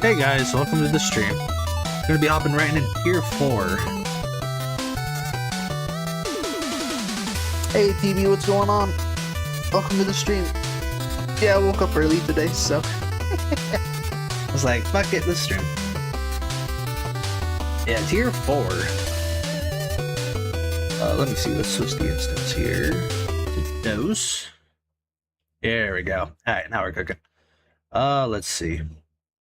Hey guys, welcome to the stream. Gonna be hopping right in Tier 4. Hey TV, what's going on? Welcome to the stream. Yeah, I woke up early today, so I was like, fuck it, this stream. Yeah, Tier 4. Let me see, let's switch the instance here. To dose. There we go. Alright, now we're cooking. Let's see.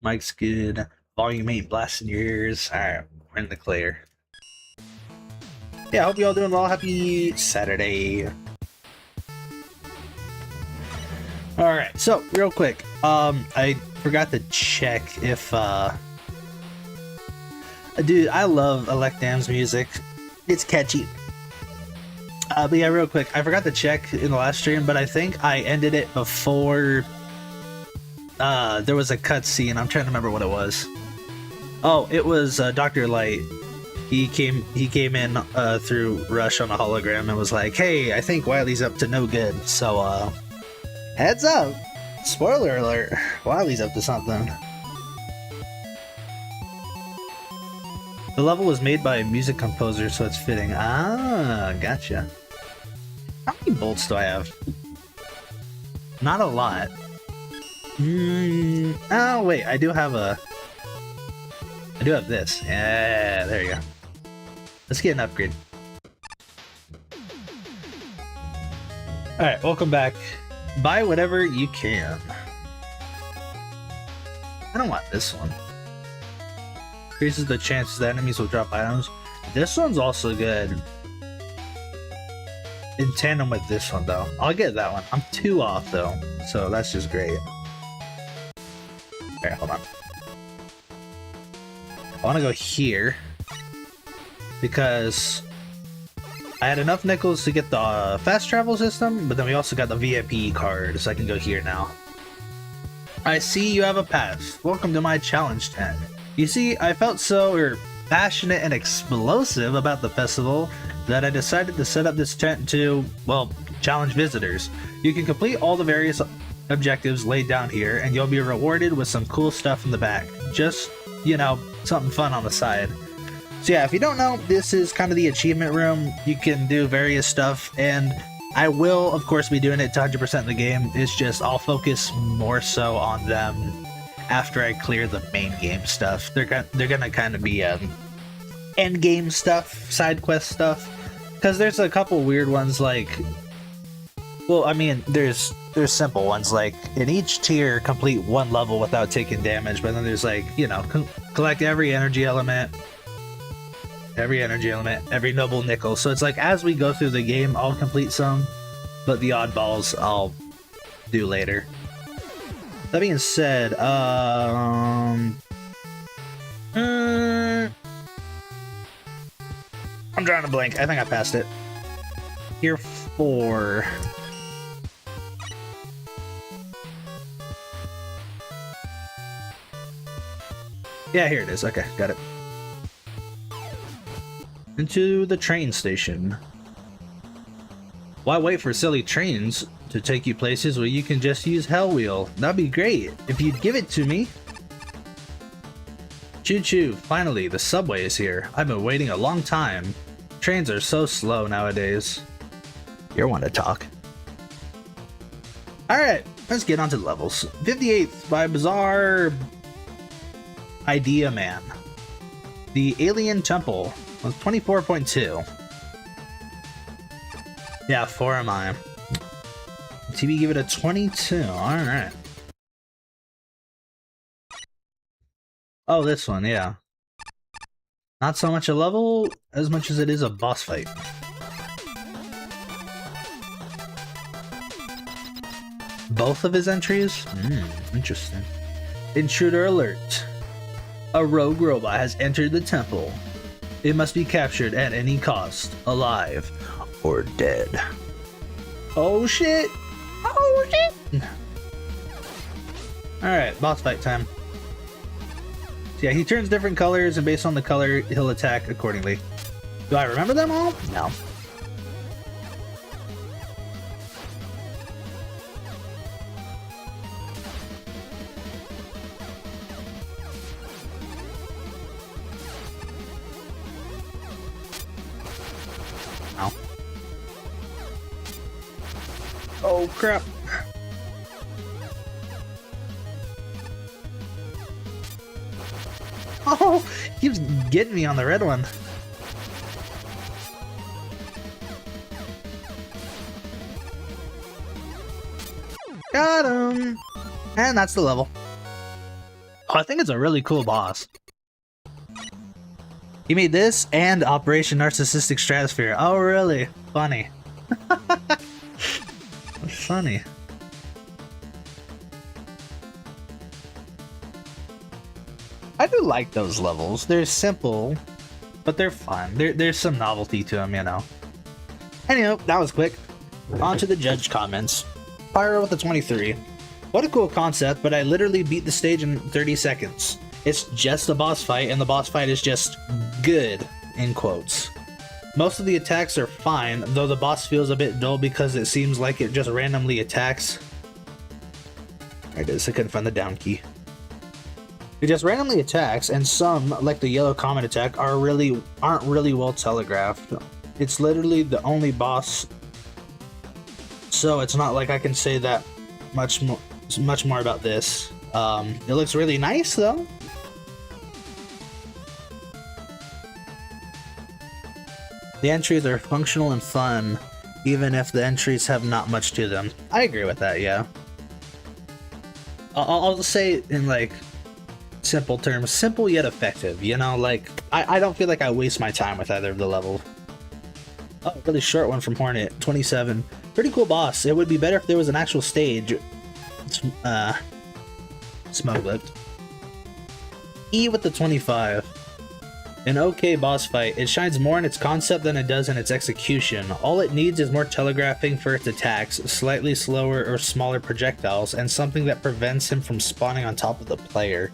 Mike's good. Volume ain't blasting your ears. Alright, we're in the clear. Yeah, I hope you all doing well. Happy Saturday. Alright, so real quick. I forgot to check if dude, I love Electam's music. It's catchy. But yeah, real quick, I forgot to check in the last stream, but I think I ended it before there was a cutscene. I'm trying to remember what it was. Oh, it was Dr. Light. He came in through Rush on a hologram and was like, "Hey, I think Wily's up to no good." So heads up, spoiler alert, Wily's up to something. The level was made by a music composer, so it's fitting. Ah, gotcha. How many bolts do I have? Not a lot. Oh wait, I do have this. Yeah, there you go. Let's get an upgrade. Alright, welcome back. Buy whatever you can. I don't want this one. Increases the chances that enemies will drop items. This one's also good. In tandem with this one though. I'll get that one. I'm 2 off though, so that's just great. Alright, hold on. I want to go here because I had enough nickels to get the fast travel system, but then we also got the VIP card, so I can go here now. I see you have a pass. Welcome to my challenge tent. You see, I felt so passionate and explosive about the festival that I decided to set up this tent to, well, challenge visitors. You can complete all the various objectives laid down here, and you'll be rewarded with some cool stuff in the back. Just, you know, something fun on the side. So yeah, if you don't know, this is kind of the achievement room. You can do various stuff, and I will, of course, be doing it to 100% of the game. It's just I'll focus more so on them after I clear the main game stuff. They're gonna kind of be end game stuff, side quest stuff, because there's a couple weird ones like, well, I mean, there's simple ones like in each tier complete 1 level without taking damage, but then there's like, you know, collect every energy element, every noble nickel. So it's like as we go through the game, I'll complete some, but the oddballs I'll do later. That being said, I'm drawing a blank. I think I passed it. Tier 4. Yeah, here it is. Okay, got it. Into the train station. Why wait for silly trains to take you places where you can just use Hell Wheel? That'd be great if you'd give it to me. Choo-choo, finally, the subway is here. I've been waiting a long time. Trains are so slow nowadays. You're one to talk. Alright, let's get on to the levels. 58th by Bizarre Idea Man. The Alien Temple was 24.2. Yeah, 4 am I. TV give it a 22. Alright. Oh, this one, yeah. Not so much a level as much as it is a boss fight. Both of his entries? Interesting. Intruder alert. A rogue robot has entered the temple. It must be captured at any cost, alive or dead. Oh shit! Oh shit! Alright, boss fight time. So yeah, he turns different colors, and based on the color, he'll attack accordingly. Do I remember them all? No. Ow. Oh crap. Oh, he keeps getting me on the red one. Got him! And that's the level. Oh, I think it's a really cool boss. He made this and Operation Narcissistic Stratosphere. Oh, really? Funny. Funny. I do like those levels. They're simple, but they're fun. There's some novelty to them, you know. Anyway, that was quick. On to the judge comments. Pyro with a 23. What a cool concept, but I literally beat the stage in 30 seconds. It's just a boss fight, and the boss fight is just good, in quotes. Most of the attacks are fine, though the boss feels a bit dull because it seems like it just randomly attacks. There it is, I couldn't find the down key. It just randomly attacks, and some, like the yellow comet attack, aren't really well telegraphed. It's literally the only boss, so it's not like I can say that much more about this. It looks really nice though. The entries are functional and fun, even if the entries have not much to them. I agree with that, yeah. I'll say in like simple terms, simple yet effective, you know, like I don't feel like I waste my time with either of the levels. Oh, really short one from Hornet, 27. Pretty cool boss. It would be better if there was an actual stage. Smoke lift. E with the 25. An okay boss fight. It shines more in its concept than it does in its execution. All it needs is more telegraphing for its attacks, slightly slower or smaller projectiles, and something that prevents him from spawning on top of the player.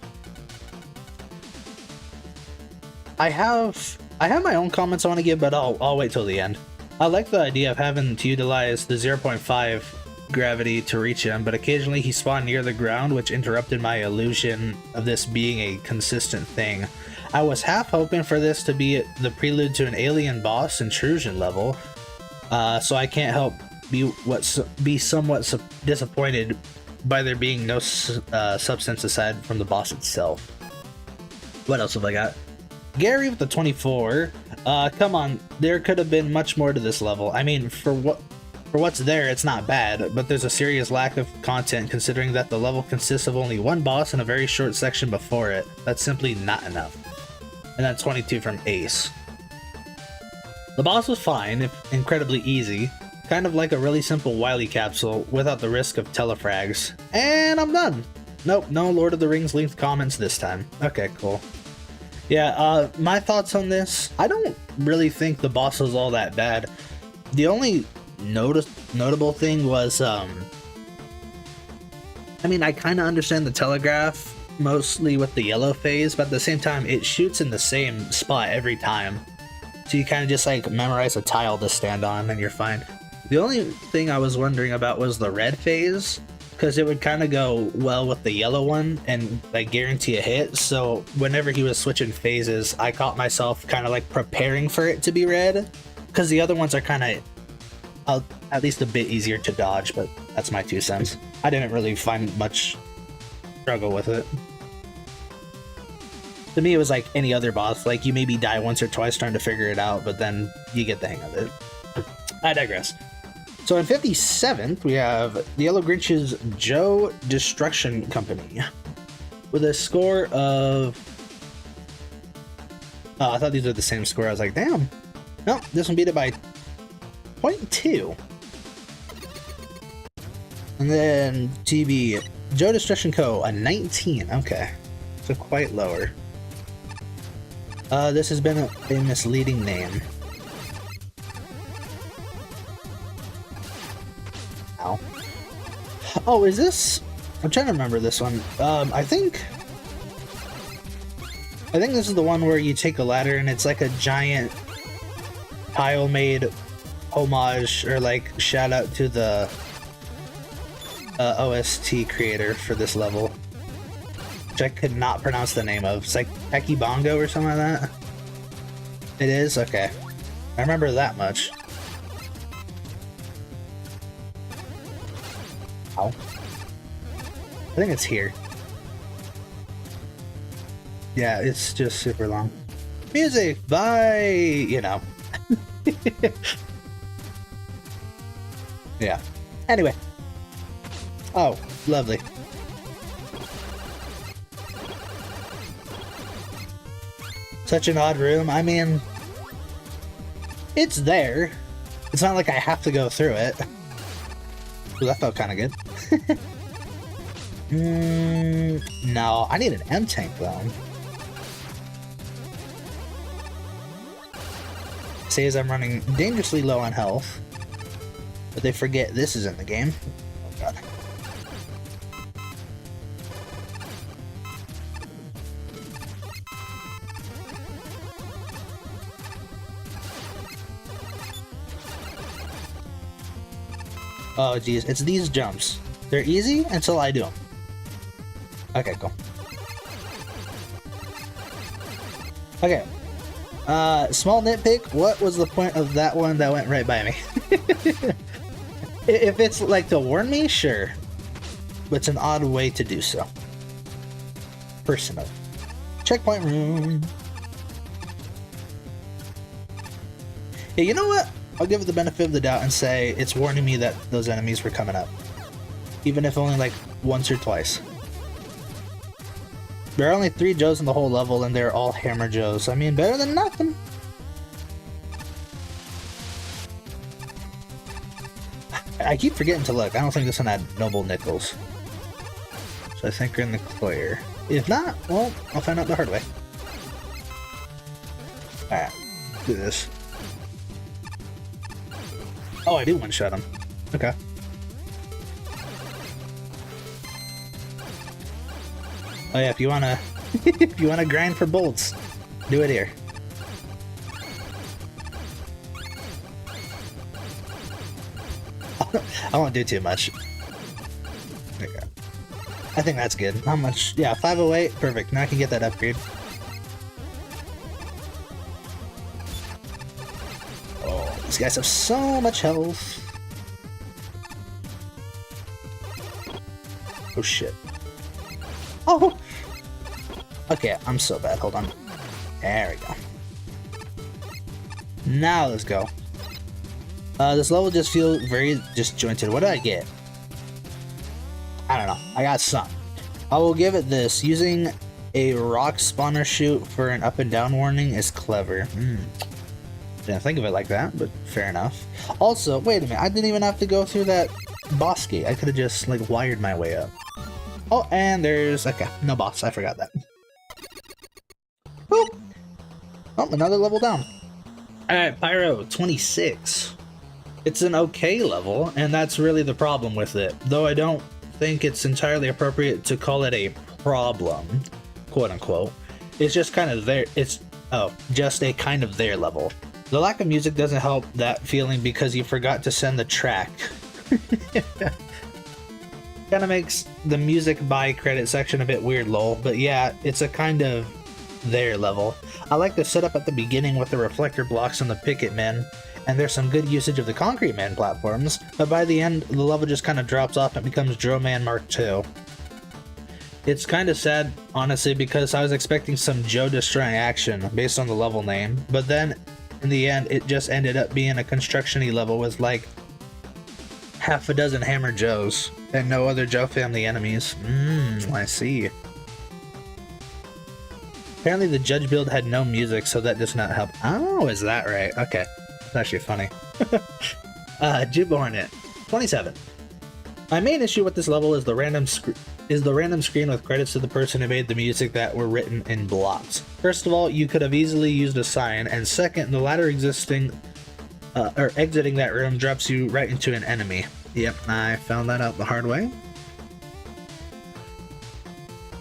I have my own comments I want to give, but I'll wait till the end. I like the idea of having to utilize the 0.5 gravity to reach him, but occasionally he spawned near the ground, which interrupted my illusion of this being a consistent thing. I was half hoping for this to be the prelude to an alien boss intrusion level, so I can't help be somewhat disappointed by there being no substance aside from the boss itself. What else have I got? Gary with the 24. Come on, there could have been much more to this level. I mean, for what's there, it's not bad, but there's a serious lack of content considering that the level consists of only one boss and a very short section before it. That's simply not enough. And then 22 from Ace. The boss was fine, if incredibly easy, kind of like a really simple Wily capsule without the risk of telefrags. And I'm done. Nope, no Lord of the Rings linked comments this time. Okay, cool. Yeah, my thoughts on this, I don't really think the boss was all that bad. The only notable thing was, I mean, I kind of understand the telegraph, mostly with the yellow phase, but at the same time, it shoots in the same spot every time. So you kind of just like memorize a tile to stand on and you're fine. The only thing I was wondering about was the red phase, because it would kind of go well with the yellow one and like guarantee a hit. So whenever he was switching phases, I caught myself kind of like preparing for it to be red, because the other ones are kind of at least a bit easier to dodge, but that's my 2 cents. I didn't really find much struggle with it. To me, it was like any other boss, like you maybe die once or twice trying to figure it out, but then you get the hang of it. I digress. So in 57th, we have the Yellow Grinch's Joe Destruction Company with a score of... Oh, I thought these were the same score. I was like, damn. No, this one beat it by 0.2. And then TB, Joe Destruction Co., a 19. Okay, so quite lower. This has been a misleading name. Ow. Oh, is this... I'm trying to remember this one. I think this is the one where you take a ladder and it's like a giant tile-made homage or like shout out to the OST creator for this level, which I could not pronounce the name of. It's like Peki Bongo or something like that. It is? Okay. I remember that much. Ow. I think it's here. Yeah, it's just super long. Music by, you know. Yeah. Anyway. Oh, lovely. Such an odd room. I mean, it's there. It's not like I have to go through it. Ooh, that felt kind of good. No, I need an M tank though. Says I'm running dangerously low on health, but they forget this is in the game. Oh god. Oh geez, it's these jumps. They're easy until I do them. Okay, cool. Okay. Small nitpick, what was the point of that one that went right by me? If it's like to warn me, sure. But it's an odd way to do so. Personal. Checkpoint room. Yeah, you know what? I'll give it the benefit of the doubt and say it's warning me that those enemies were coming up. Even if only like once or twice. There are only 3 Joes in the whole level and they're all Hammer Joes. I mean, better than nothing. I keep forgetting to look. I don't think this one had Noble Nickels. So I think we're in the clear. If not, well, I'll find out the hard way. Alright, do this. Oh, I do one-shot him. Okay. Oh yeah, if you wanna if you wanna grind for bolts, do it here. I won't do too much. Okay. I think that's good. How much? Yeah, 508, perfect. Now I can get that upgrade. Oh, these guys have so much health. Oh shit. Oh! Okay, I'm so bad. Hold on. There we go. Now let's go. This level just feels very disjointed. What did I get? I don't know. I got some. I will give it this. Using a rock spawner chute for an up and down warning is clever. Didn't think of it like that, but fair enough. Also, wait a minute. I didn't even have to go through that boss gate. I could have just like wired my way up. Oh, and there's... okay, no boss. I forgot that. Boop! Oh, another level down. Alright, Pyro 26. It's an okay level, and that's really the problem with it. Though I don't think it's entirely appropriate to call it a problem, quote unquote. It's just kind of there. It's, oh, just a kind of there level. The lack of music doesn't help that feeling because you forgot to send the track. Kind of makes the music by credit section a bit weird, lol. But yeah, it's a kind of there level. I like the setup at the beginning with the reflector blocks and the picket men, and there's some good usage of the concrete man platforms, but by the end, the level just kind of drops off and becomes Drill Man Mark II. It's kind of sad, honestly, because I was expecting some Joe destroying action based on the level name, but then in the end, it just ended up being a construction-y level with like half a dozen Hammer Joes and no other Joe family enemies. I see. Apparently the judge build had no music, so that does not help. Oh, is that right? Okay. That's actually funny. Jib Hornet, 27. My main issue with this level is the random screen with credits to the person who made the music that were written in blocks. First of all, you could have easily used a sign, and second, the ladder exiting that room drops you right into an enemy. Yep, I found that out the hard way.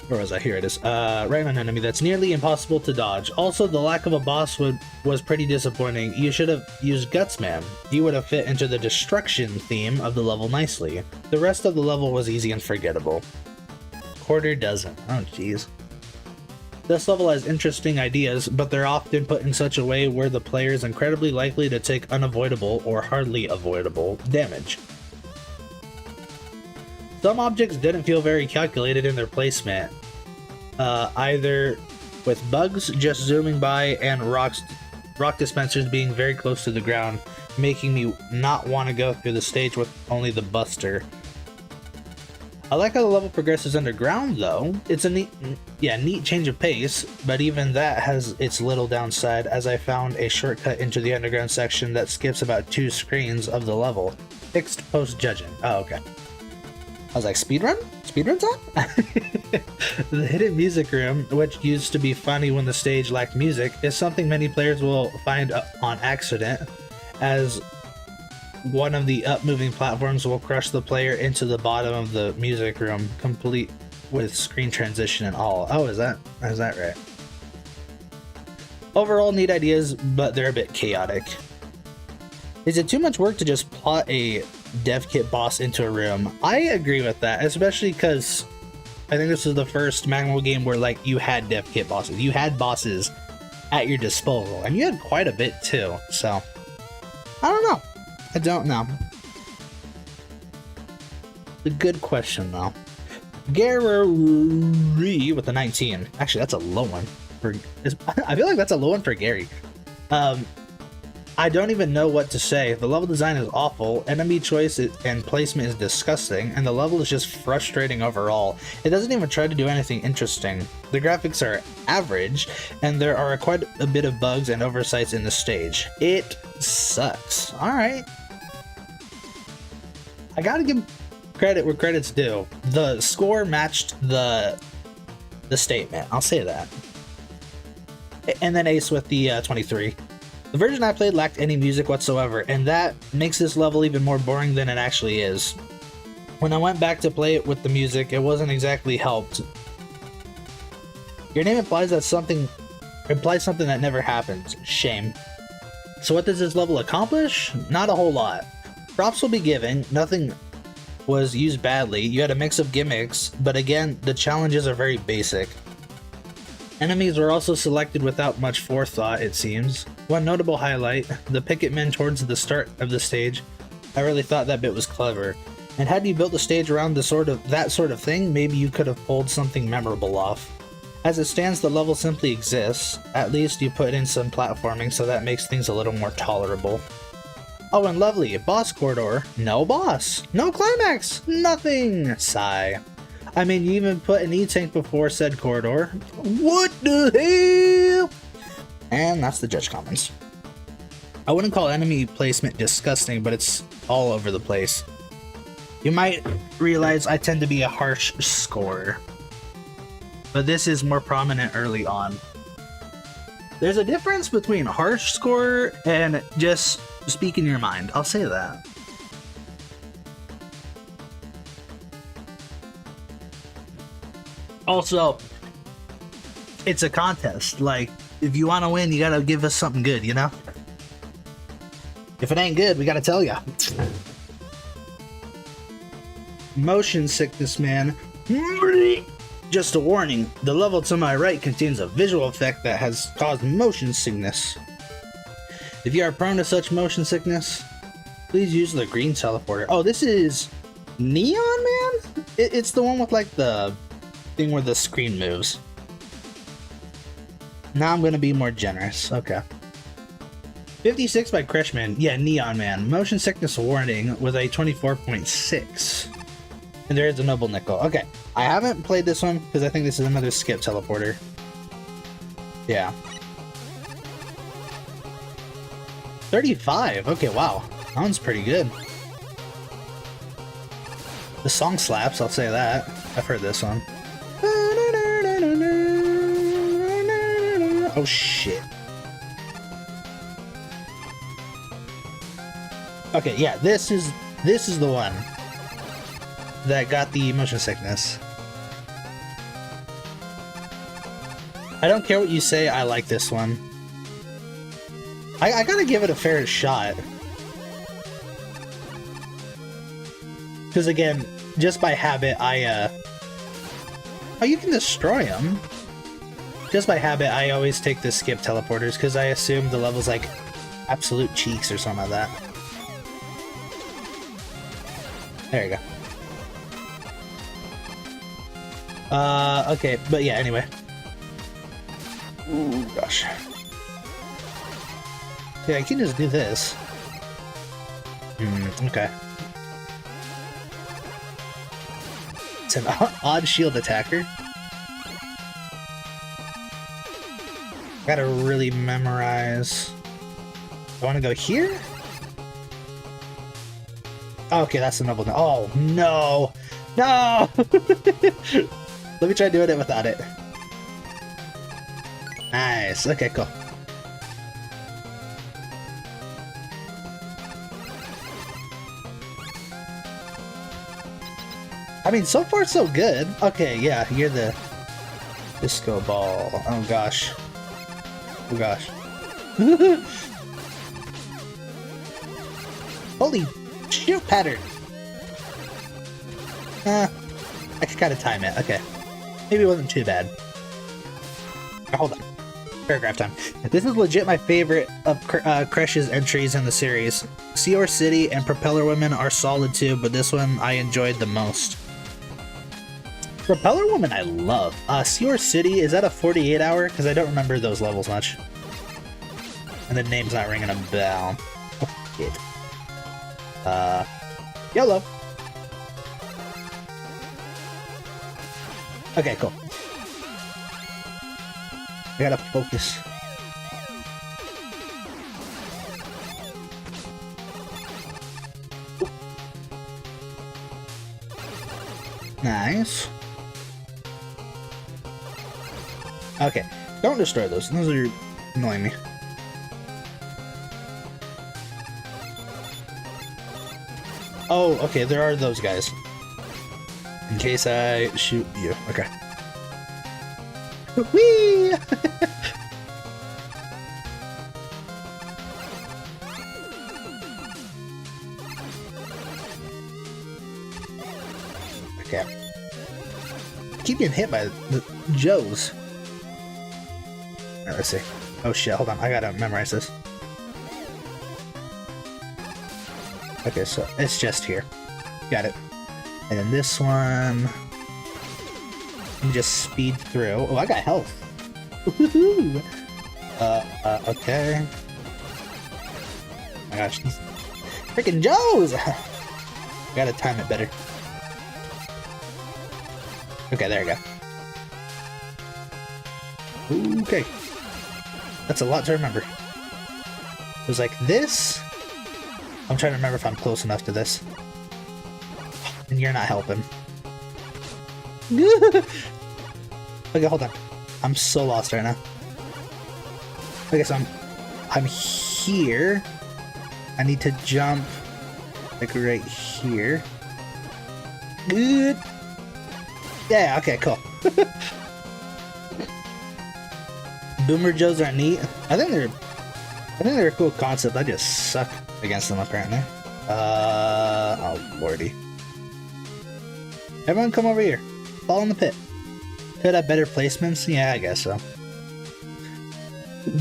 Where was I? Here it is. Right on an enemy that's nearly impossible to dodge. Also, the lack of a boss was pretty disappointing. You should have used Gutsman. He would have fit into the destruction theme of the level nicely. The rest of the level was easy and forgettable. Quarter dozen. Oh, jeez. This level has interesting ideas, but they're often put in such a way where the player is incredibly likely to take unavoidable or hardly avoidable damage. Some objects didn't feel very calculated in their placement, either with bugs just zooming by and rock dispensers being very close to the ground, making me not want to go through the stage with only the buster. I like how the level progresses underground though. It's a neat change of pace, but even that has its little downside, as I found a shortcut into the underground section that skips about 2 screens of the level. Fixed post judging. Oh, okay. I was like, speedrun? Speedrun time? The hidden music room, which used to be funny when the stage lacked music, is something many players will find on accident, as one of the up-moving platforms will crush the player into the bottom of the music room, complete with screen transition and all. Oh, is that right? Overall, neat ideas, but they're a bit chaotic. Is it too much work to just plot a dev kit boss into a room? I agree with that, especially because I think this is the first MaGMML game where like you had dev kit bosses. You had bosses at your disposal, and you had quite a bit too. So I don't know. I don't know. A good question though. Gary with a 19. Actually, that's a low one for. I feel like that's a low one for Gary. I don't even know what to say. The level design is awful, enemy choice and placement is disgusting, and the level is just frustrating overall. It doesn't even try to do anything interesting. The graphics are average, and there are quite a bit of bugs and oversights in the stage. It sucks. Alright. I gotta give credit where credit's due. The score matched the statement. I'll say that. And then Ace with the 23. The version I played lacked any music whatsoever, and that makes this level even more boring than it actually is. When I went back to play it with the music, it wasn't exactly helped. Your name implies something that never happened. Shame. So what does this level accomplish? Not a whole lot. Props will be given, nothing was used badly, you had a mix of gimmicks, but again, the challenges are very basic. Enemies were also selected without much forethought, it seems. One notable highlight, the picket men towards the start of the stage. I really thought that bit was clever. And had you built the stage around that sort of thing, maybe you could have pulled something memorable off. As it stands, the level simply exists. At least you put in some platforming, so that makes things a little more tolerable. Oh, and lovely, boss corridor. No boss. No climax. Nothing. Sigh. I mean, you even put an E-tank before said corridor. What the hell? And that's the judge comments. I wouldn't call enemy placement disgusting, but it's all over the place. You might realize I tend to be a harsh scorer, but this is more prominent early on. There's a difference between harsh scorer and just speaking your mind. I'll say that. Also, it's a contest. Like, if you want to win, you gotta give us something good, you know? If it ain't good, we gotta tell ya. Motion sickness, man. Just a warning, the level to my right contains a visual effect that has caused motion sickness. If you are prone to such motion sickness, please use the green teleporter. Oh, this is Neon Man? It's the one with like the thing where the screen moves. Now I'm gonna be more generous. Okay. 56 by Krishman. Yeah, Neon Man. Motion sickness warning with a 24.6. And there is a noble nickel. Okay. I haven't played this one because I think this is another skip teleporter. Yeah. 35. Okay, wow. That one's pretty good. The song slaps, I'll say that. I've heard this one. Oh shit. Okay, yeah, this is the one that got the motion sickness. I don't care what you say, I like this one. I gotta give it a fair shot. Because again, just by habit, oh, you can destroy them. Just by habit, I always take the skip teleporters because I assume the level's like absolute cheeks or something like that. There you go. Okay, but yeah, anyway. Ooh, gosh. Yeah, I can just do this. Okay. It's an odd shield attacker. Gotta really memorize. I want to go here? Okay, that's the noble. Oh, no! No! Let me try doing it without it. Nice. Okay, cool. I mean, so far so good. Okay, yeah, you're the disco ball. Oh gosh. Oh gosh. Holy shoot pattern. I could kind of time it. Okay. Maybe it wasn't too bad. Hold on. Paragraph time. This is legit my favorite of Crash's entries in the series. Seor City and Propeller Women are solid too, but this one I enjoyed the most. Propeller Woman I love. Seor City, is that a 48 hour? Because I don't remember those levels much. And the name's not ringing a bell. Oh, shit. YOLO. Okay, cool. I gotta focus. Nice. Okay, don't destroy those. Those are annoying me. Oh, okay, there are those guys. In case I shoot you. Okay. Whee! Okay. Keep getting hit by the Joes. Alright, let's see. Oh shit, hold on. I gotta memorize this. Okay, so it's just here. Got it. And then this one... You just speed through. Oh, I got health. Woohoo! Okay. Oh my gosh, these freaking Joes! Gotta time it better. Okay, there we go. Okay. That's a lot to remember. It was like this. I'm trying to remember if I'm close enough to this. And you're not helping. Okay, hold on. I'm so lost right now. Okay, so I'm here. I need to jump like right here. Good. Yeah, okay, cool. Boomer Joes are neat. I think they're a cool concept. I just suck against them apparently. Oh lordy. Everyone come over here. Fall in the pit. Could have better placements? Yeah, I guess so.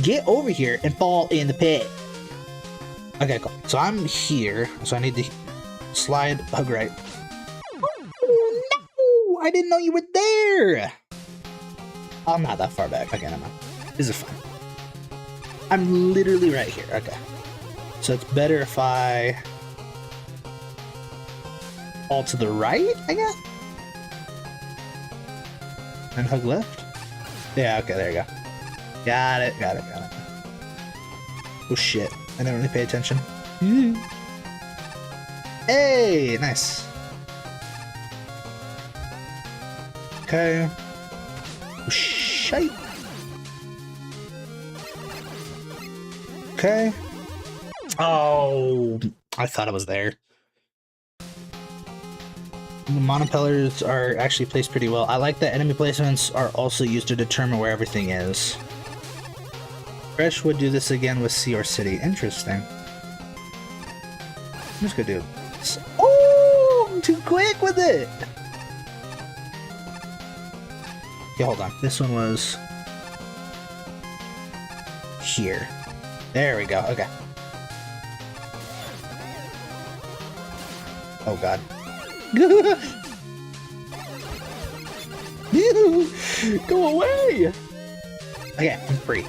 Get over here and fall in the pit. Okay, cool. So I'm here, so I need to slide hug right. Oh no! I didn't know you were there! I'm not that far back. Okay, never mind. This is fine. I'm literally right here. Okay. So it's better if I fall to the right, I guess? And hug left? Yeah, okay, there you go. Got it. Oh shit, I didn't really pay attention. Hey, nice. Okay. Oh shite. Okay. Oh, I thought I was there. The monopellers are actually placed pretty well. I like that enemy placements are also used to determine where everything is. Fresh would do this again with Seor City. Interesting. I'm just gonna do this. Oh, I'm too quick with it! Okay, hold on. This one was here. There we go. Okay. Oh god. Go away! Okay, I'm free.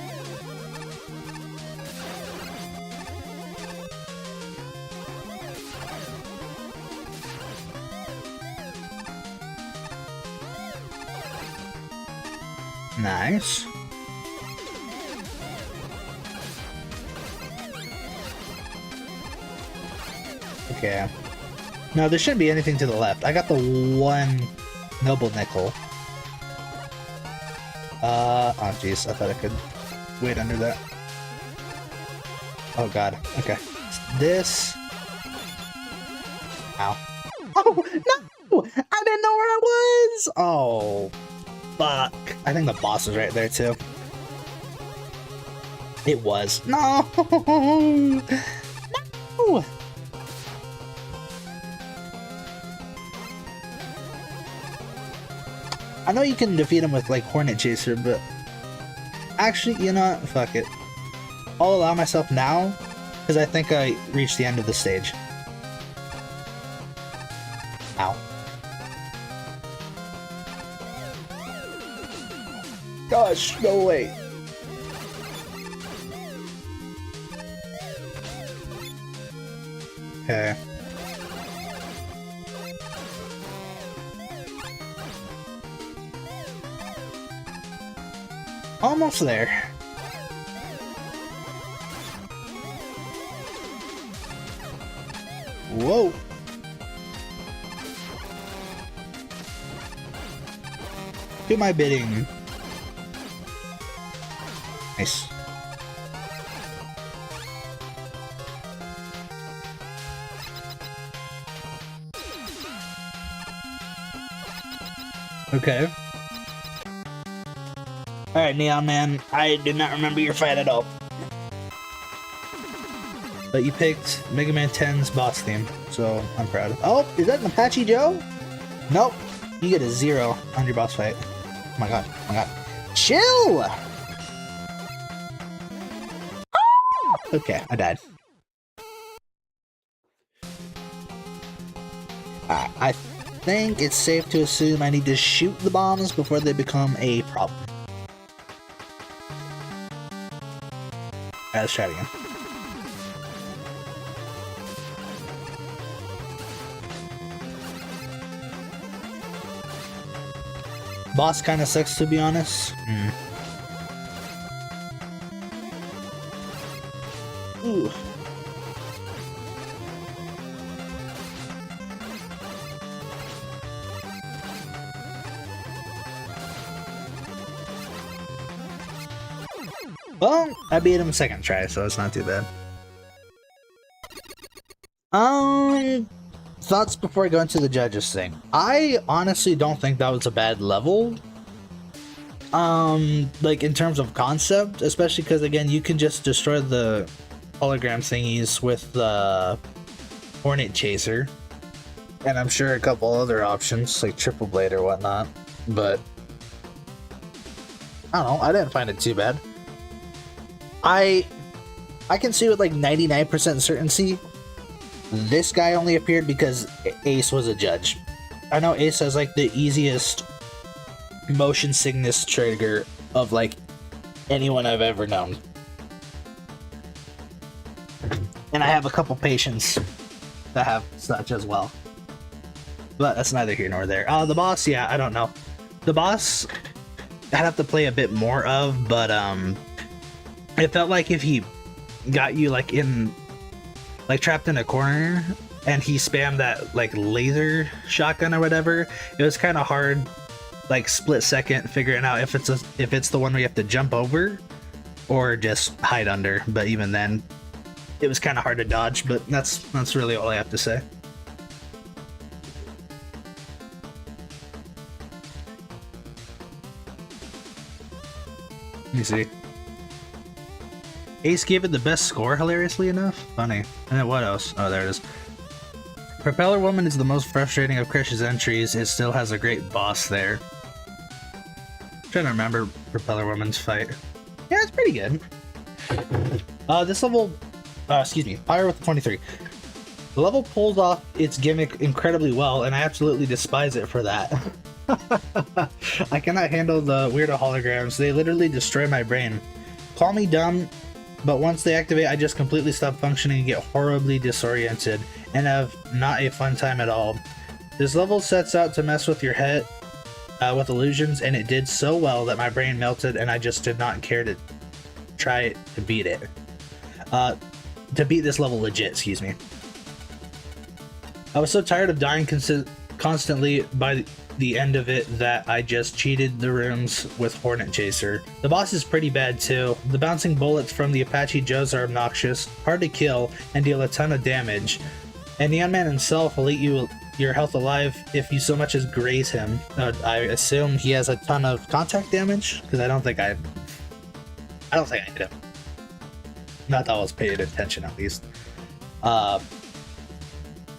Nice. Okay. No, there shouldn't be anything to the left. I got the one noble nickel. Oh jeez, I thought I could wait under that. Oh god, okay. This. Ow. Oh, no! I didn't know where I was! Oh, fuck. I think the boss was right there, too. It was. No! No! I know you can defeat him with, like, Hornet Chaser, but... Actually, you know what? Fuck it. I'll allow myself now, because I think I reached the end of the stage. Ow. Gosh, go away. Okay. Almost there. Whoa. Do my bidding. Nice. Okay. Alright, Neon Man, I do not remember your fight at all. But you picked Mega Man 10's boss theme, so I'm proud. Oh, is that an Apache Joe? Nope. You get a 0 on your boss fight. Oh my god, oh my god. Chill! Okay, I died. I think it's safe to assume I need to shoot the bombs before they become a problem. Let's try it again. Boss kind of sucks, to be honest. Ooh. Well, I beat him second try, so it's not too bad. Thoughts before I go into the judges thing. I honestly don't think that was a bad level. Like in terms of concept, especially because again, you can just destroy the hologram thingies with the Hornet Chaser. And I'm sure a couple other options, like Triple Blade or whatnot. But I don't know, I didn't find it too bad. I can see with like 99% certainty this guy only appeared because Ace was a judge. I know Ace has like the easiest motion sickness trigger of like anyone I've ever known. And I have a couple patients that have such as well. But that's neither here nor there. The boss, yeah, I don't know. The boss I'd have to play a bit more of, but it felt like if he got you like in like trapped in a corner and he spammed that like laser shotgun or whatever, it was kind of hard, like split second figuring out if it's the one where you have to jump over or just hide under. But even then it was kind of hard to dodge. But that's really all I have to say. Let me see. Ace gave it the best score, hilariously enough. Funny. And then what else? Oh, there it is. Propeller Woman is the most frustrating of Krish's entries. It still has a great boss there. I'm trying to remember Propeller Woman's fight. Yeah, it's pretty good. This level... excuse me. Fire with 23. The level pulls off its gimmick incredibly well, and I absolutely despise it for that. I cannot handle the weirdo holograms. They literally destroy my brain. Call me dumb, but once they activate, I just completely stop functioning and get horribly disoriented and have not a fun time at all. This level sets out to mess with your head with illusions, and it did so well that my brain melted and I just did not care to try to beat it. To beat this level legit, excuse me. I was so tired of dying constantly by the end of it that I just cheated the rooms with Hornet Chaser. The boss is pretty bad too. The bouncing bullets from the Apache Joes are obnoxious, hard to kill, and deal a ton of damage. And the Unman himself will eat your health alive if you so much as graze him. I assume he has a ton of contact damage, because I don't think I hit him. Not that I was paying attention, at least. The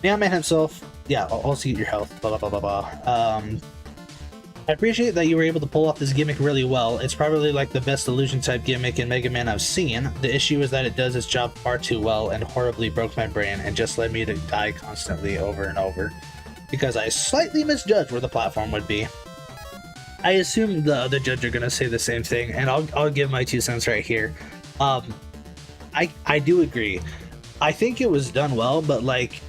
Unman himself, yeah, also eat your health, blah blah blah blah blah. I appreciate that you were able to pull off this gimmick really well. It's probably like the best illusion type gimmick in Mega Man I've seen. The issue is that it does its job far too well and horribly broke my brain and just led me to die constantly over and over because I slightly misjudged where the platform would be. I assume the other judge are gonna say the same thing, and I'll give my 2 cents right here. I do agree. I think it was done well, but like,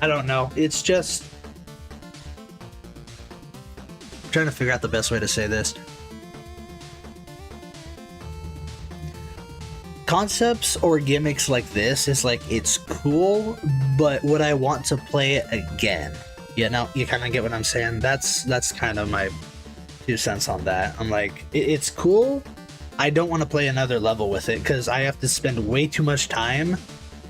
I don't know. It's just, I'm trying to figure out the best way to say this. Concepts or gimmicks like this is like, it's cool, but would I want to play it again? You know, you kind of get what I'm saying. That's kind of my 2 cents on that. I'm like, it's cool. I don't want to play another level with it because I have to spend way too much time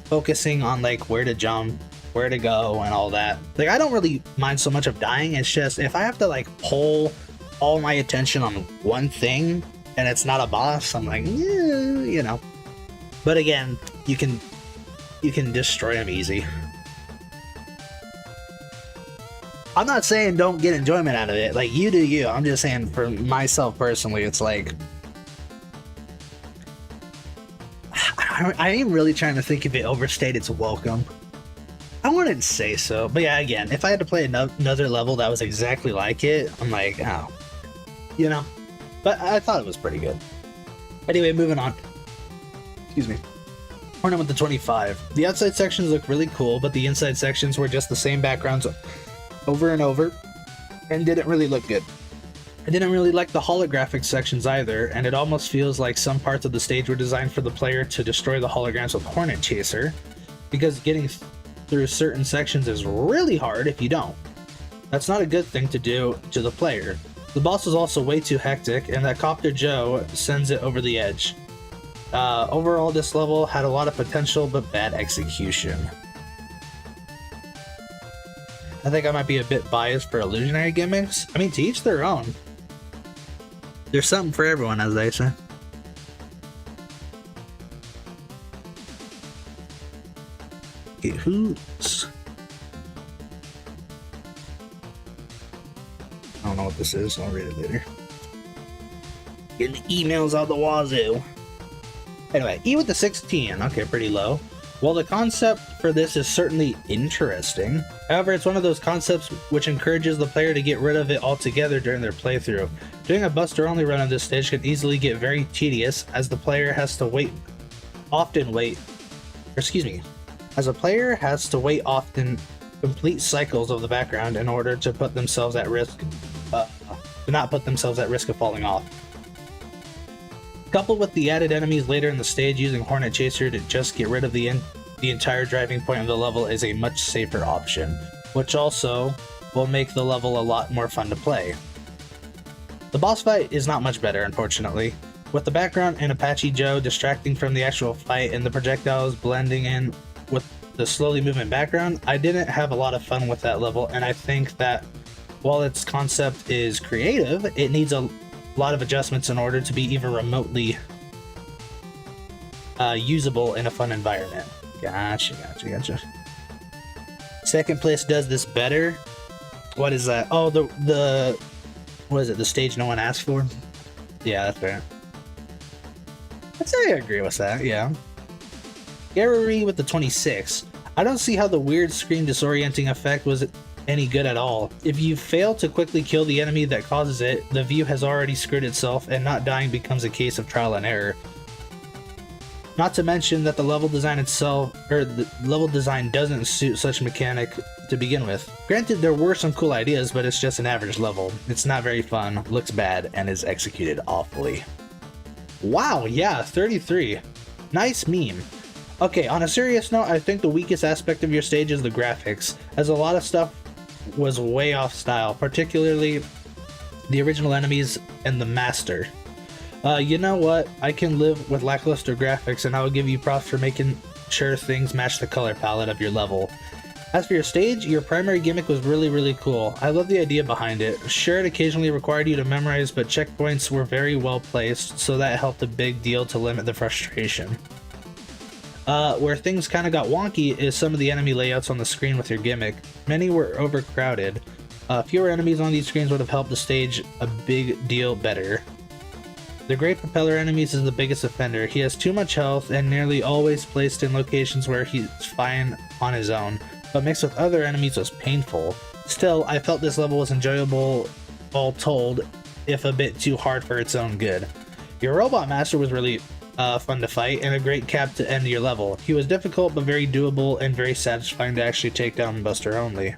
focusing on like where to jump, where to go, and all that. Like, I don't really mind so much of dying. It's just if I have to like pull all my attention on one thing and it's not a boss, I'm like, yeah, you know. But again, you can destroy them easy. I'm not saying don't get enjoyment out of it. Like, you do you. I'm just saying for myself personally, it's like, I am really trying to think if it overstayed its welcome. I wouldn't say so, but yeah, again, if I had to play another level that was exactly like it, I'm like, oh, you know. But I thought it was pretty good. Anyway, moving on. Excuse me. Hornet with the 25. The outside sections look really cool, but the inside sections were just the same backgrounds over and over, and didn't really look good. I didn't really like the holographic sections either, and it almost feels like some parts of the stage were designed for the player to destroy the holograms with Hornet Chaser, because getting through certain sections is really hard if you don't. That's not a good thing to do to the player. The boss is also way too hectic, and that Copter Joe sends it over the edge. Overall, this level had a lot of potential, but bad execution. I think I might be a bit biased for illusionary gimmicks. I mean, to each their own. There's something for everyone, as they say. Okay, who's... I don't know what this is. I'll read it later. Getting emails out the wazoo. Anyway, E with the 16. Okay, pretty low. Well, the concept for this is certainly interesting. However, it's one of those concepts which encourages the player to get rid of it altogether during their playthrough. Doing a buster only run on this stage can easily get very tedious, as the player has to often complete cycles of the background in order to put themselves at risk, to not put themselves at risk of falling off. Coupled with the added enemies later in the stage, using Hornet Chaser to just get rid of the entire driving point of the level is a much safer option, which also will make the level a lot more fun to play. The boss fight is not much better, unfortunately. With the background and Apache Joe distracting from the actual fight and the projectiles blending in with the slowly moving background, I didn't have a lot of fun with that level, and I think that while its concept is creative, it needs a lot of adjustments in order to be even remotely usable in a fun environment. Gotcha. Second place does this better. What is that? Oh, the what is it? The stage no one asked for? Yeah, that's fair. I'd say I agree with that, yeah. Gary with the 26. I don't see how the weird screen disorienting effect was any good at all. If you fail to quickly kill the enemy that causes it, the view has already screwed itself and not dying becomes a case of trial and error. Not to mention that the level design itself, or the level design doesn't suit such mechanic to begin with. Granted, there were some cool ideas, but it's just an average level. It's not very fun, looks bad, and is executed awfully. Wow, yeah, 33. Nice meme. Okay, on a serious note, I think the weakest aspect of your stage is the graphics, as a lot of stuff was way off style, particularly the original enemies and the master. You know what? I can live with lackluster graphics, and I will give you props for making sure things match the color palette of your level. As for your stage, your primary gimmick was really cool. I love the idea behind it. Sure, it occasionally required you to memorize, but checkpoints were very well placed, so that helped a big deal to limit the frustration. Where things kind of got wonky is some of the enemy layouts on the screen with your gimmick. Many were overcrowded. Fewer enemies on these screens would have helped the stage a big deal better. The Great Propeller enemies is the biggest offender. He has too much health and nearly always placed in locations where he's fine on his own, but mixed with other enemies was painful. Still, I felt this level was enjoyable all told, if a bit too hard for its own good. Your Robot Master was really fun to fight and a great cap to end your level. He was difficult but very doable and very satisfying to actually take down Buster only.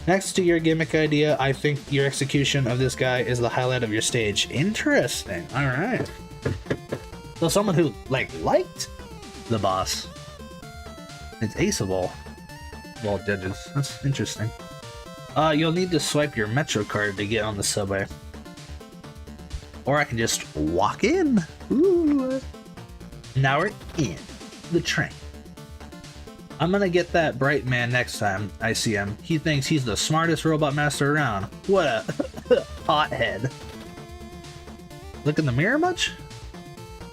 Next to your gimmick idea, I think your execution of this guy is the highlight of your stage. Interesting. Alright. So someone who, liked the boss. It's aceable. Well, judges. That's interesting. You'll need to swipe your Metro card to get on the subway. Or I can just walk in. Ooh. Now we're in the train. I'm gonna get that bright man next time I see him. He thinks he's the smartest robot master around. What a hothead. Look in the mirror much?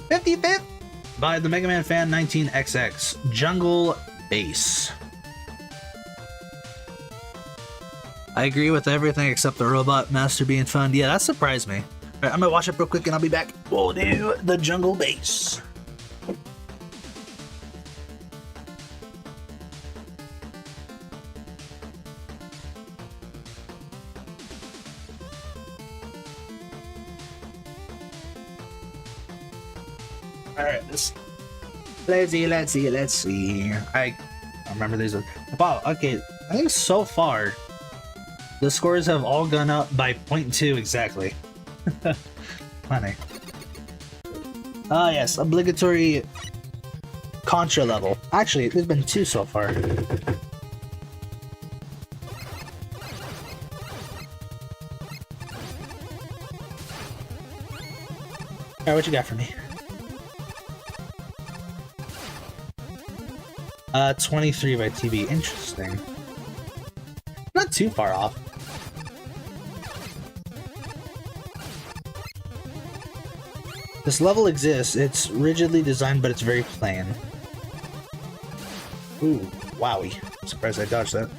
55th by the Mega Man Fan 19XX. Jungle Bass. I agree with everything except the robot master being fun. Yeah, that surprised me. Alright, I'm gonna watch it real quick and I'll be back. We'll do the Jungle Bass. Alright, let's see. I remember these. Wow, okay. I think so far the scores have all gone up by 0.2 exactly. Funny. Ah, yes, obligatory Contra level. Actually, there's been 2 so far. Alright, what you got for me? 23 by TV. Interesting. Not too far off. This level exists. It's rigidly designed, but it's very plain. Ooh, wowie. I'm surprised I dodged that.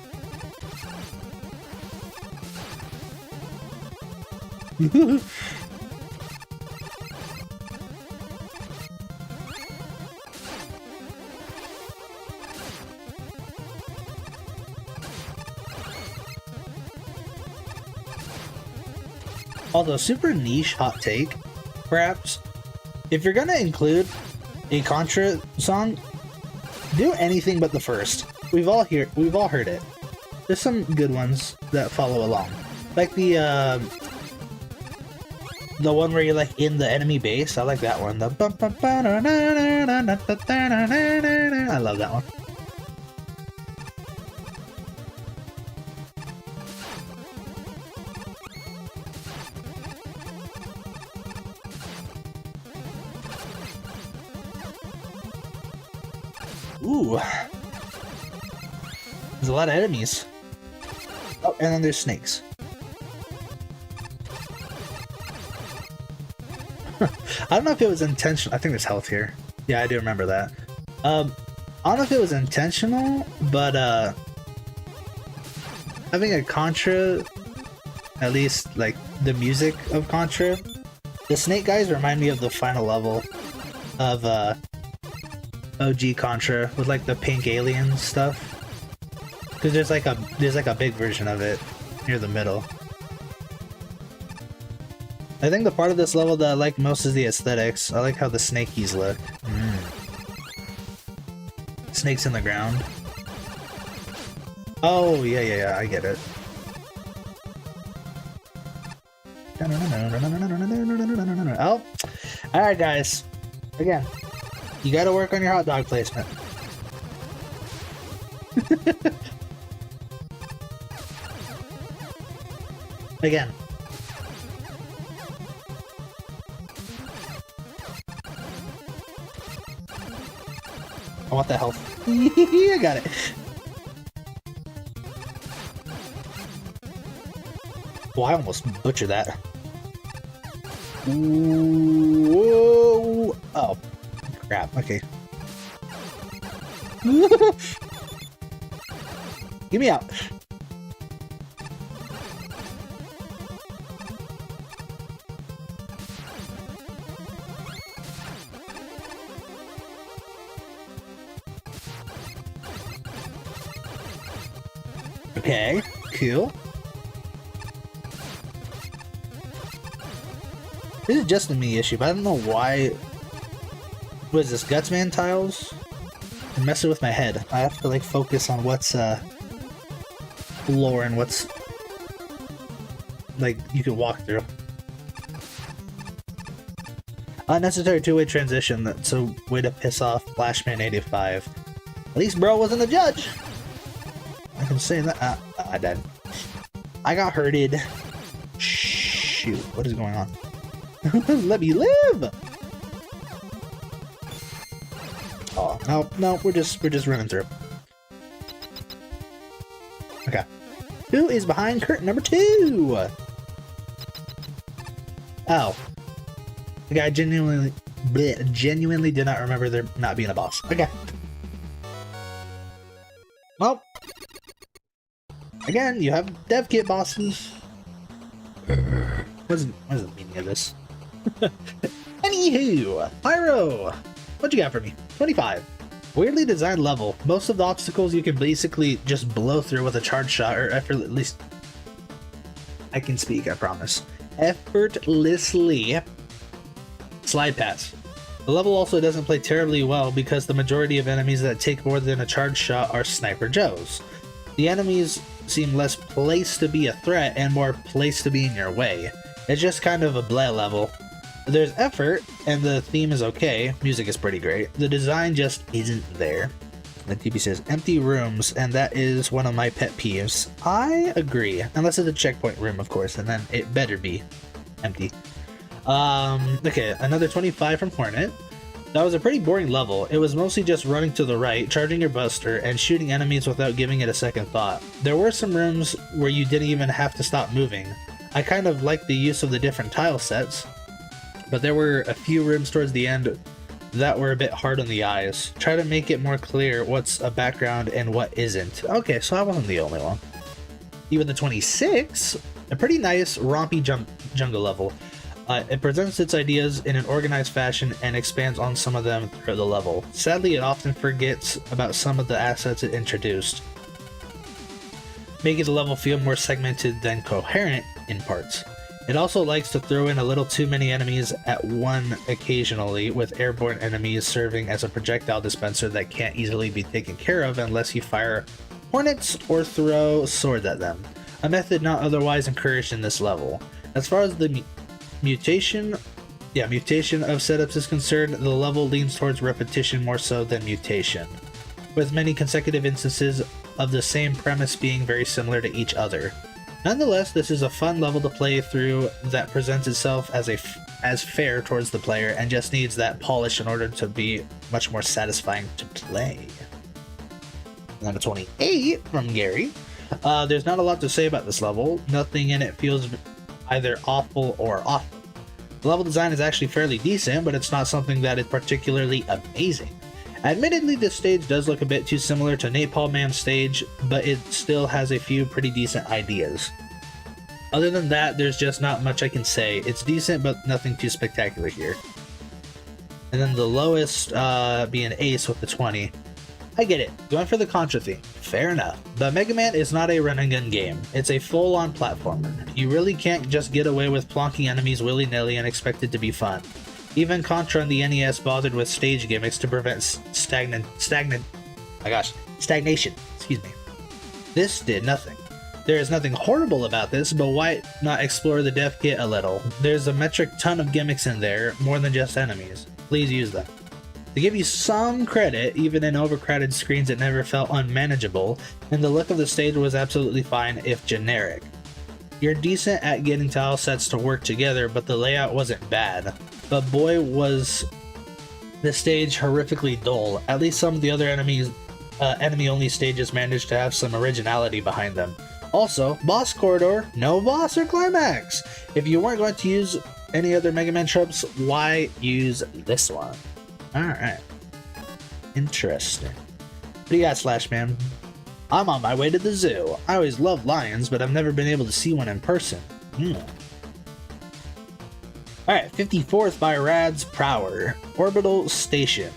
Although super niche hot take, perhaps, if you're gonna include a Contra song, do anything but the first. We've all heard it. There's some good ones that follow along, like the one where you're like in the enemy base. I like that one. The I love that one. Ooh. There's a lot of enemies. Oh, and then there's snakes. I don't know if it was intentional. I think there's health here. Yeah, I do remember that. I don't know if it was intentional, but having a Contra, at least like the music of Contra, the snake guys remind me of the final level of OG Contra with like the pink alien stuff. Because Because there's like a big version of it near the middle. I think the part of this level that I like most is the aesthetics. I like how the snakies look. Snakes in the ground. Oh, yeah, I get it. Oh, alright guys. Again, you gotta work on your hot dog placement. Again. I want that health. I got it. Well, I almost butchered that. Whoa. Oh, crap. Okay. Get me out. Okay, cool. This is just a me issue, but I don't know why. What is this, Gutsman tiles? They're messing with my head. I have to like focus on what's lore and what's like you can walk through. Unnecessary two-way transition. That's a way to piss off Flashman85. At least bro wasn't a judge. I can say that. I died. I got hurted. Shoot, what is going on? Let me live. Oh no, we're just running through. Okay, who is behind curtain number 2? Oh, the guy genuinely did not remember there not being a boss. Okay. Well, again, you have dev kit bosses. What is the meaning of this? Anywho, Pyro, what you got for me? 25. Weirdly designed level. Most of the obstacles you can basically just blow through with a charge shot, or at least I can speak, I promise. Effortlessly. Slide pass. The level also doesn't play terribly well because the majority of enemies that take more than a charge shot are Sniper Joes. The enemies seem less placed to be a threat and more placed to be in your way. It's just kind of a bleh level. There's effort, and the theme is okay. Music is pretty great. The design just isn't there. And TP says, empty rooms, and that is one of my pet peeves. I agree. Unless it's a checkpoint room, of course, and then it better be empty. Okay, another 25 from Hornet. That was a pretty boring level. It was mostly just running to the right, charging your buster, and shooting enemies without giving it a second thought. There were some rooms where you didn't even have to stop moving. I kind of liked the use of the different tile sets, but there were a few rooms towards the end that were a bit hard on the eyes. Try to make it more clear what's a background and what isn't. Okay, so I wasn't the only one. Even the 26, a pretty nice rompy jungle level. It presents its ideas in an organized fashion and expands on some of them throughout the level. Sadly, it often forgets about some of the assets it introduced, making the level feel more segmented than coherent in parts. It also likes to throw in a little too many enemies at one occasionally, with airborne enemies serving as a projectile dispenser that can't easily be taken care of unless you fire hornets or throw swords at them, a method not otherwise encouraged in this level. As far as the mutation of setups is concerned, the level leans towards repetition more so than mutation, with many consecutive instances of the same premise being very similar to each other. Nonetheless, this is a fun level to play through that presents itself as fair towards the player and just needs that polish in order to be much more satisfying to play. Number 28 from Gary. There's not a lot to say about this level. Nothing in it feels either awful or awful. The level design is actually fairly decent, but it's not something that is particularly amazing. Admittedly, this stage does look a bit too similar to Napalm Man's stage, but it still has a few pretty decent ideas. Other than that, there's just not much I can say. It's decent, but nothing too spectacular here. And then the lowest being Ace with the 20. I get it, going for the Contra theme. Fair enough. But Mega Man is not a run and gun game. It's a full-on platformer. You really can't just get away with plonking enemies willy-nilly and expect it to be fun. Even Contra on the NES bothered with stage gimmicks to prevent stagnation. Excuse me. This did nothing. There is nothing horrible about this, but why not explore the dev kit a little? There's a metric ton of gimmicks in there, more than just enemies. Please use them. To give you some credit, even in overcrowded screens it never felt unmanageable, and the look of the stage was absolutely fine if generic. You're decent at getting tile sets to work together, but the layout wasn't bad. But boy was the stage horrifically dull. At least some of the other enemy-only stages managed to have some originality behind them. Also, boss corridor, no boss or climax! If you weren't going to use any other Mega Man tropes, why use this one? Alright. Interesting. What do you got, Slash Man? I'm on my way to the zoo. I always loved lions, but I've never been able to see one in person. Alright, 54th by Rad's Prower. Orbital Station.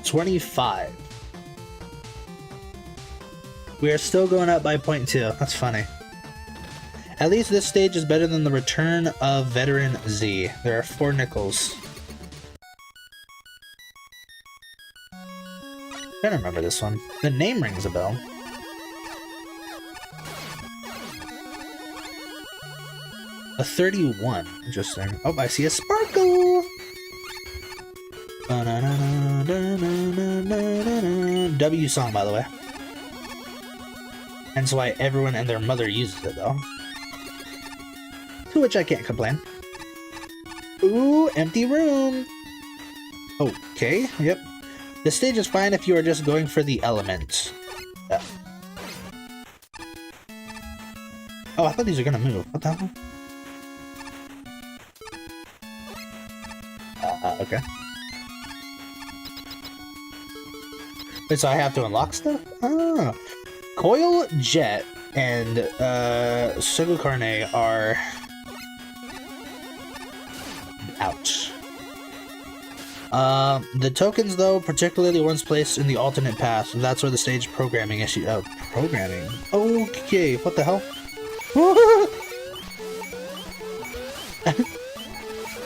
25. We are still going up by 0.2. That's funny. At least this stage is better than the return of Veteran Z. There are 4 nickels. I don't remember this one. The name rings a bell. A 31. Interesting. Oh, I see a sparkle! W song, by the way. Hence why everyone and their mother uses it, though. To which I can't complain. Ooh, empty room! Okay, yep. The stage is fine if you are just going for the elements. Yeah. Oh, I thought these were gonna move. What the hell? Okay. Wait, so I have to unlock stuff? Ah. Coil, Jet, and Sugukarne are... Ouch. The tokens, though, particularly ones placed in the alternate path, that's where the stage programming issue... programming? Okay, what the hell?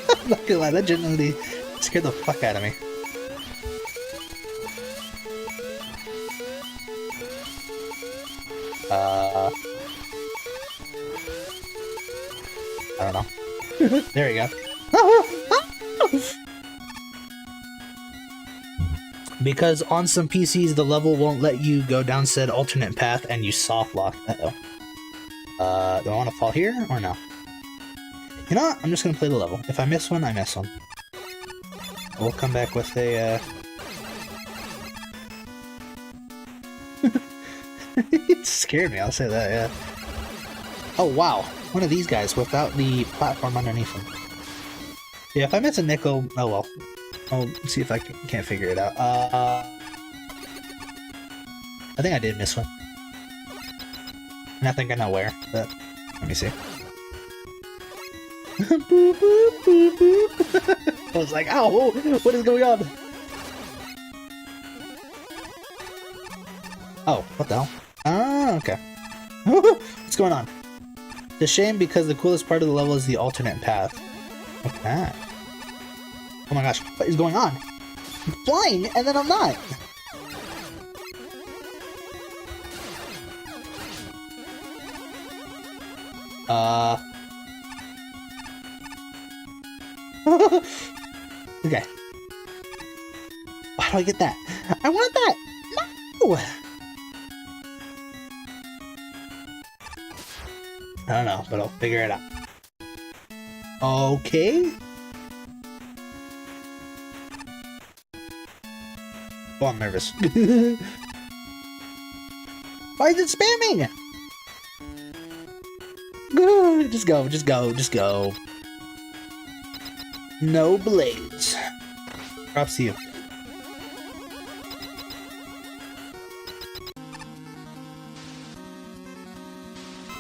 I'm not gonna lie, that genuinely scared the fuck out of me. I don't know. There we go. Because on some PCs, the level won't let you go down said alternate path and you soft lock. Uh-oh. Do I want to fall here or no? You know what? I'm just gonna play the level. If I miss one, I miss one. We'll come back with a, It scared me, I'll say that, yeah. Oh, wow. One of these guys without the platform underneath him. Yeah, if I miss a nickel, oh well. I'll see if I can't figure it out. I think I did miss one. And I think I know where, but let me see. Boop, boop, boop, boop. I was like, ow, what is going on? Oh, what the hell? Ah, okay. What's going on? It's a shame because the coolest part of the level is the alternate path. Okay. Oh my gosh, what is going on? I'm flying and then I'm not. Okay. How do I get that? I want that! No! I don't know, but I'll figure it out. Okay. Oh, I'm nervous. Why is it spamming? Just go, just go, just go. No blades. Props to you.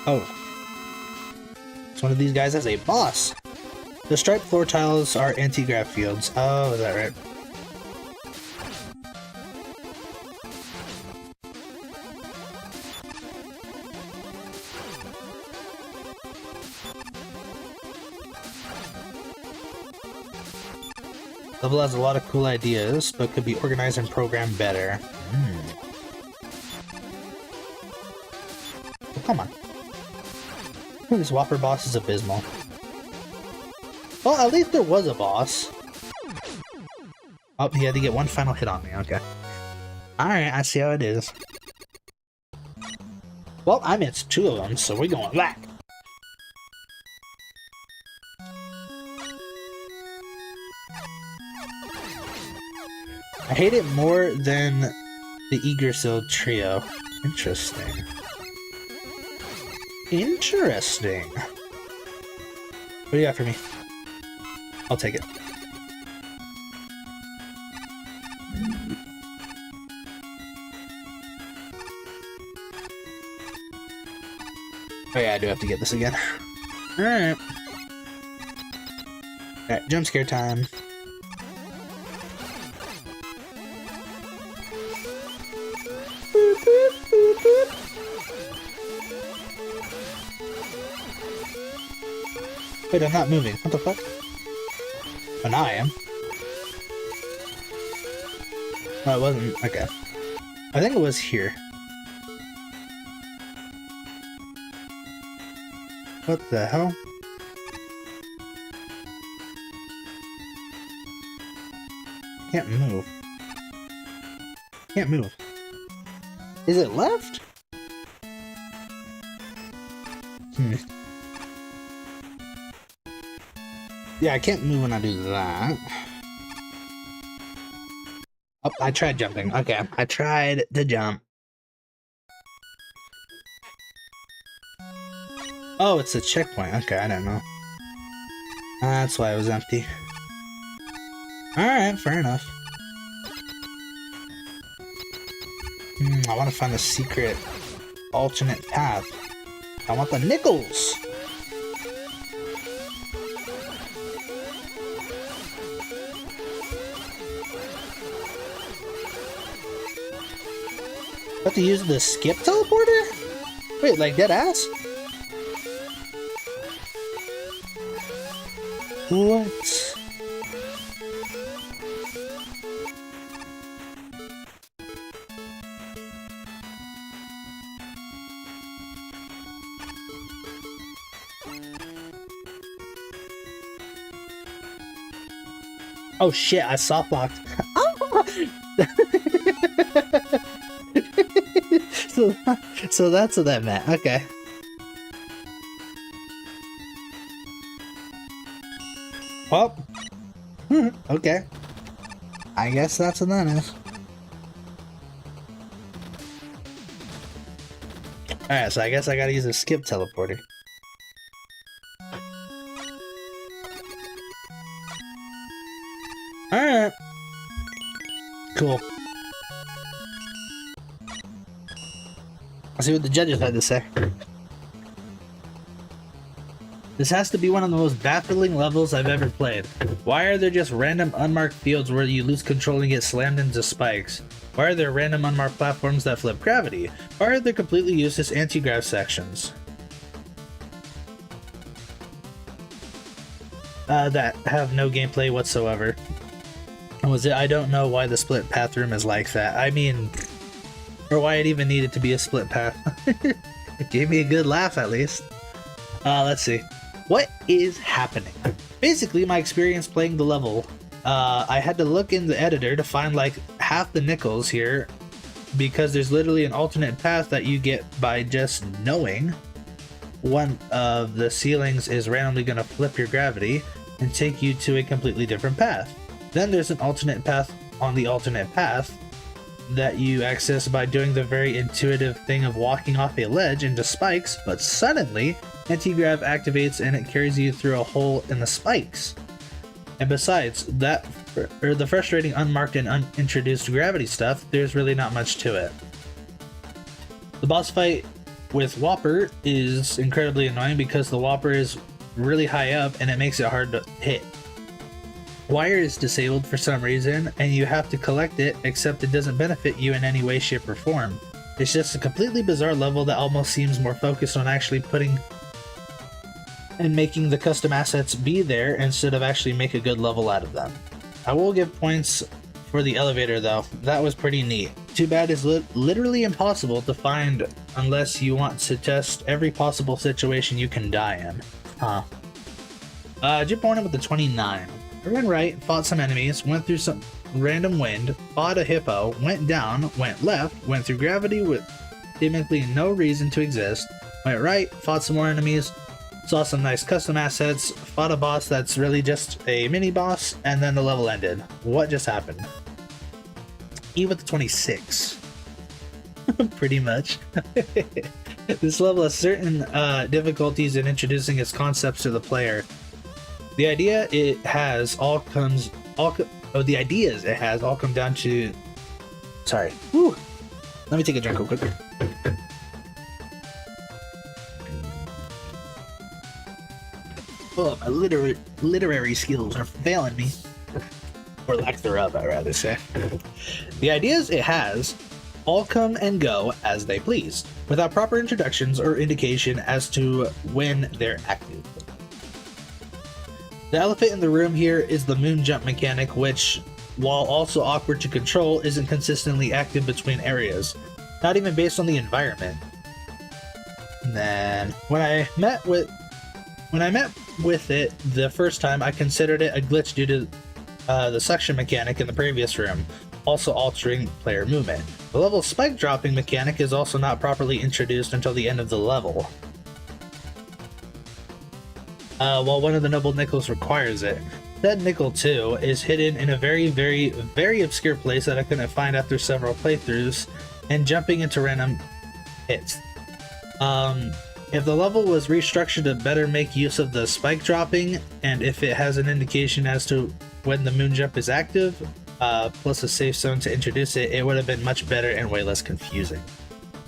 Oh. It's one of these guys as a boss. The striped floor tiles are anti-grav fields. Oh, is that right? Level has a lot of cool ideas, but could be organized and programmed better. Oh, come on. This Whopper boss is abysmal. Well, at least there was a boss. Oh, he had to get one final hit on me. Okay. Alright, I see how it is. Well, I missed 2 of them, so we're going back. I hate it more than the Eagersil trio. Interesting. Interesting. What do you got for me? I'll take it. Oh yeah, I do have to get this again. Alright. Alright, jump scare time. Wait, I'm not moving. What the fuck? Oh, now I am. Oh, it wasn't. Okay. I think it was here. What the hell? Can't move. Can't move. Is it left? Yeah, I can't move when I do that. Oh, I tried jumping. Okay, I tried to jump. Oh, it's a checkpoint. Okay, I don't know. That's why it was empty. Alright, fair enough. I want to find a secret alternate path. I want the nickels! Have to use the skip teleporter? Wait, like dead ass? What? Oh shit, I soft locked. So that's what that meant. Okay. Well, okay. I guess that's what that is. Alright, so I guess I gotta use a skip teleporter. Alright. Cool. Let's see what the judges had to say. This has to be one of the most baffling levels I've ever played. Why are there just random unmarked fields where you lose control and get slammed into spikes? Why are there random unmarked platforms that flip gravity? Why are there completely useless anti-grav sections? That have no gameplay whatsoever. I don't know why the split path room is like that. I mean, or why it even needed to be a split path. It gave me a good laugh at least. Let's see. What is happening? Basically, my experience playing the level, I had to look in the editor to find like half the nickels here because there's literally an alternate path that you get by just knowing one of the ceilings is randomly going to flip your gravity and take you to a completely different path. Then there's an alternate path on the alternate path that you access by doing the very intuitive thing of walking off a ledge into spikes, but suddenly anti-grav activates and it carries you through a hole in the spikes. And besides that, or the frustrating unmarked and unintroduced gravity stuff, there's really not much to it. The boss fight with Whopper is incredibly annoying because the Whopper is really high up and it makes it hard to hit. Wire is disabled for some reason, and you have to collect it, except it doesn't benefit you in any way, shape, or form. It's just a completely bizarre level that almost seems more focused on actually putting and making the custom assets be there instead of actually make a good level out of them. I will give points for the elevator though. That was pretty neat. Too bad it's literally impossible to find unless you want to test every possible situation you can die in. Huh. Jump on it with the 29. I ran right, fought some enemies, went through some random wind, fought a hippo, went down, went left, went through gravity with seemingly no reason to exist, went right, fought some more enemies, saw some nice custom assets, fought a boss that's really just a mini boss, and then the level ended. What just happened? E with the 26. Pretty much. This level has certain difficulties in introducing its concepts to the player. The idea it has all come down to. Sorry. Whew. Let me take a drink real quick. Oh, my literary skills are failing me. Or lack thereof, I'd rather say. The ideas it has all come and go as they please, without proper introductions or indication as to when they're active. The elephant in the room here is the moon jump mechanic, which, while also awkward to control, isn't consistently active between areas, not even based on the environment. And then, when I met with it the first time, I considered it a glitch due to the suction mechanic in the previous room, also altering player movement. The level spike dropping mechanic is also not properly introduced until the end of the level. While one of the noble nickels requires it. Said nickel 2 is hidden in a very, very, very obscure place that I couldn't find after several playthroughs and jumping into random hits. If the level was restructured to better make use of the spike dropping, and if it has an indication as to when the moon jump is active, plus a safe zone to introduce it, it would have been much better and way less confusing.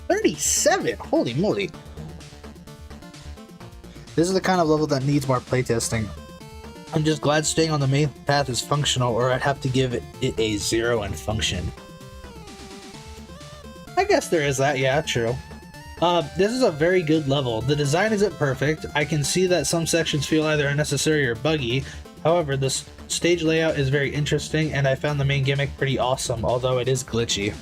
37! Holy moly! This is the kind of level that needs more playtesting. I'm just glad staying on the main path is functional, or I'd have to give it a 0 in function. I guess there is that, yeah, true. This is a very good level. The design isn't perfect. I can see that some sections feel either unnecessary or buggy. However, the stage layout is very interesting, and I found the main gimmick pretty awesome, although it is glitchy.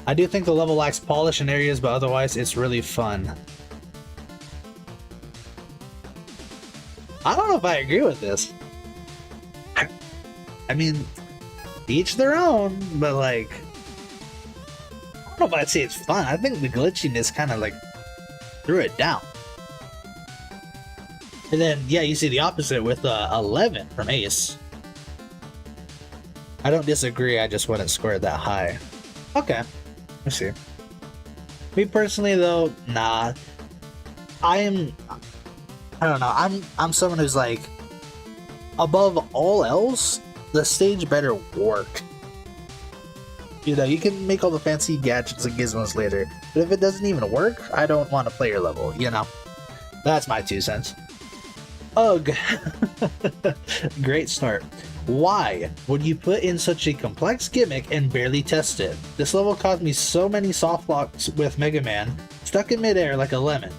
I do think the level lacks polish in areas, but otherwise it's really fun. I don't know if I agree with this. I mean, each their own, but like, I don't know if I'd say it's fun. I think the glitchiness kind of like threw it down. And then, yeah, you see the opposite with 11 from Ace. I don't disagree, I just wouldn't score it that high. Okay, let's see. Me personally, though, nah. I don't know, I'm someone who's like, above all else, the stage better work. You know, you can make all the fancy gadgets and gizmos later, but if it doesn't even work, I don't want to play your level, you know? That's my 2 cents. Ugh. Great start. Why would you put in such a complex gimmick and barely test it? This level caused me so many soft locks with Mega Man, stuck in midair like a lemon.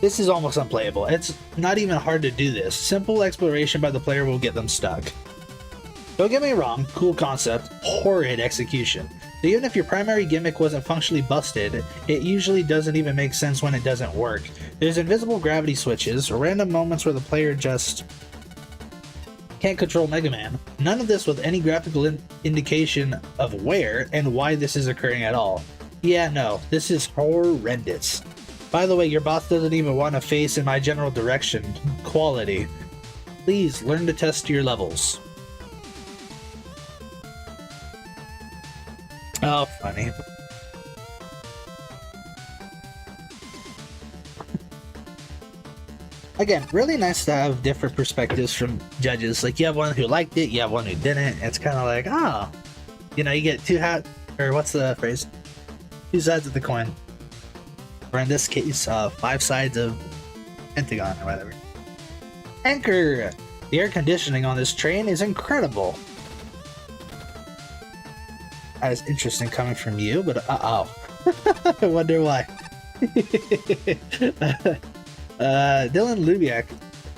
This is almost unplayable. It's not even hard to do this. Simple exploration by the player will get them stuck. Don't get me wrong, cool concept, horrid execution. So even if your primary gimmick wasn't functionally busted, it usually doesn't even make sense when it doesn't work. There's invisible gravity switches, random moments where the player just can't control Mega Man. None of this with any graphical indication of where and why this is occurring at all. Yeah, no, this is horrendous. By the way, your boss doesn't even want to face in my general direction. Quality. Please learn to test your levels. Oh, funny. Again, really nice to have different perspectives from judges. Like, you have one who liked it, you have one who didn't. It's kind of like, oh, you know, you get what's the phrase? 2 sides of the coin. Or in this case, 5 sides of Pentagon or whatever. Anchor! The air conditioning on this train is incredible. That is interesting coming from you, but I wonder why. Dylan Lubiak,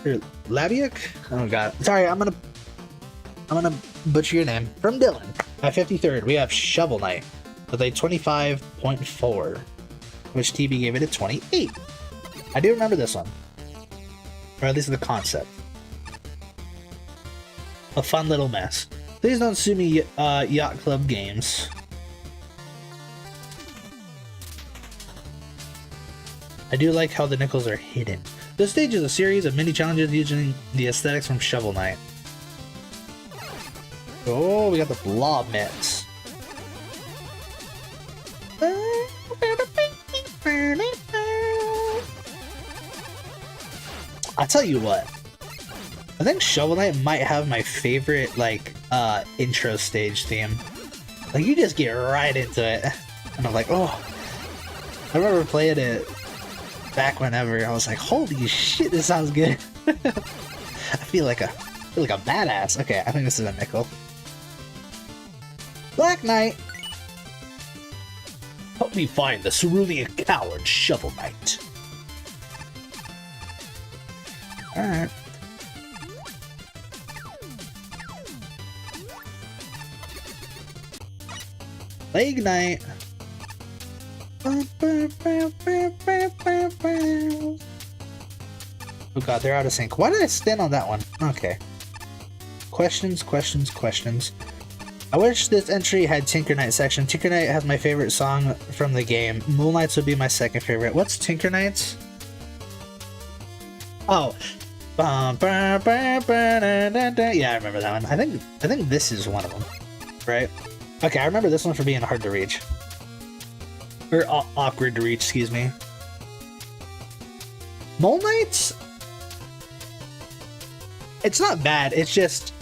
or Labiak? Oh god. Sorry, I'm gonna butcher your name. From Dylan. At 53rd, we have Shovel Knight with a 25.4, which TB gave it a 28. I do remember this one. Or at least the concept. A fun little mess. Please don't sue me, Yacht Club Games. I do like how the nickels are hidden. This stage is a series of mini challenges using the aesthetics from Shovel Knight. Oh, we got the blob mitts. I'll tell you what. I think Shovel Knight might have my favorite, like, intro stage theme. Like, you just get right into it. And I'm like, oh. I remember playing it back whenever. I was like, holy shit, this sounds good. I feel like a badass. Okay, I think this is a nickel. Black Knight. Help me find the cerulean coward Shovel Knight. Alright. Plague Knight. Oh god, they're out of sync. Why did I stand on that one? Okay. Questions. I wish this entry had Tinker Knight section. Tinker Knight has my favorite song from the game. Moon Knights would be my second favorite. What's Tinker Knights? Oh. Yeah, I remember that one. I think this is one of them, right? Okay, I remember this one for being hard to reach. Or awkward to reach, excuse me. Mole Knights? It's not bad, it's just...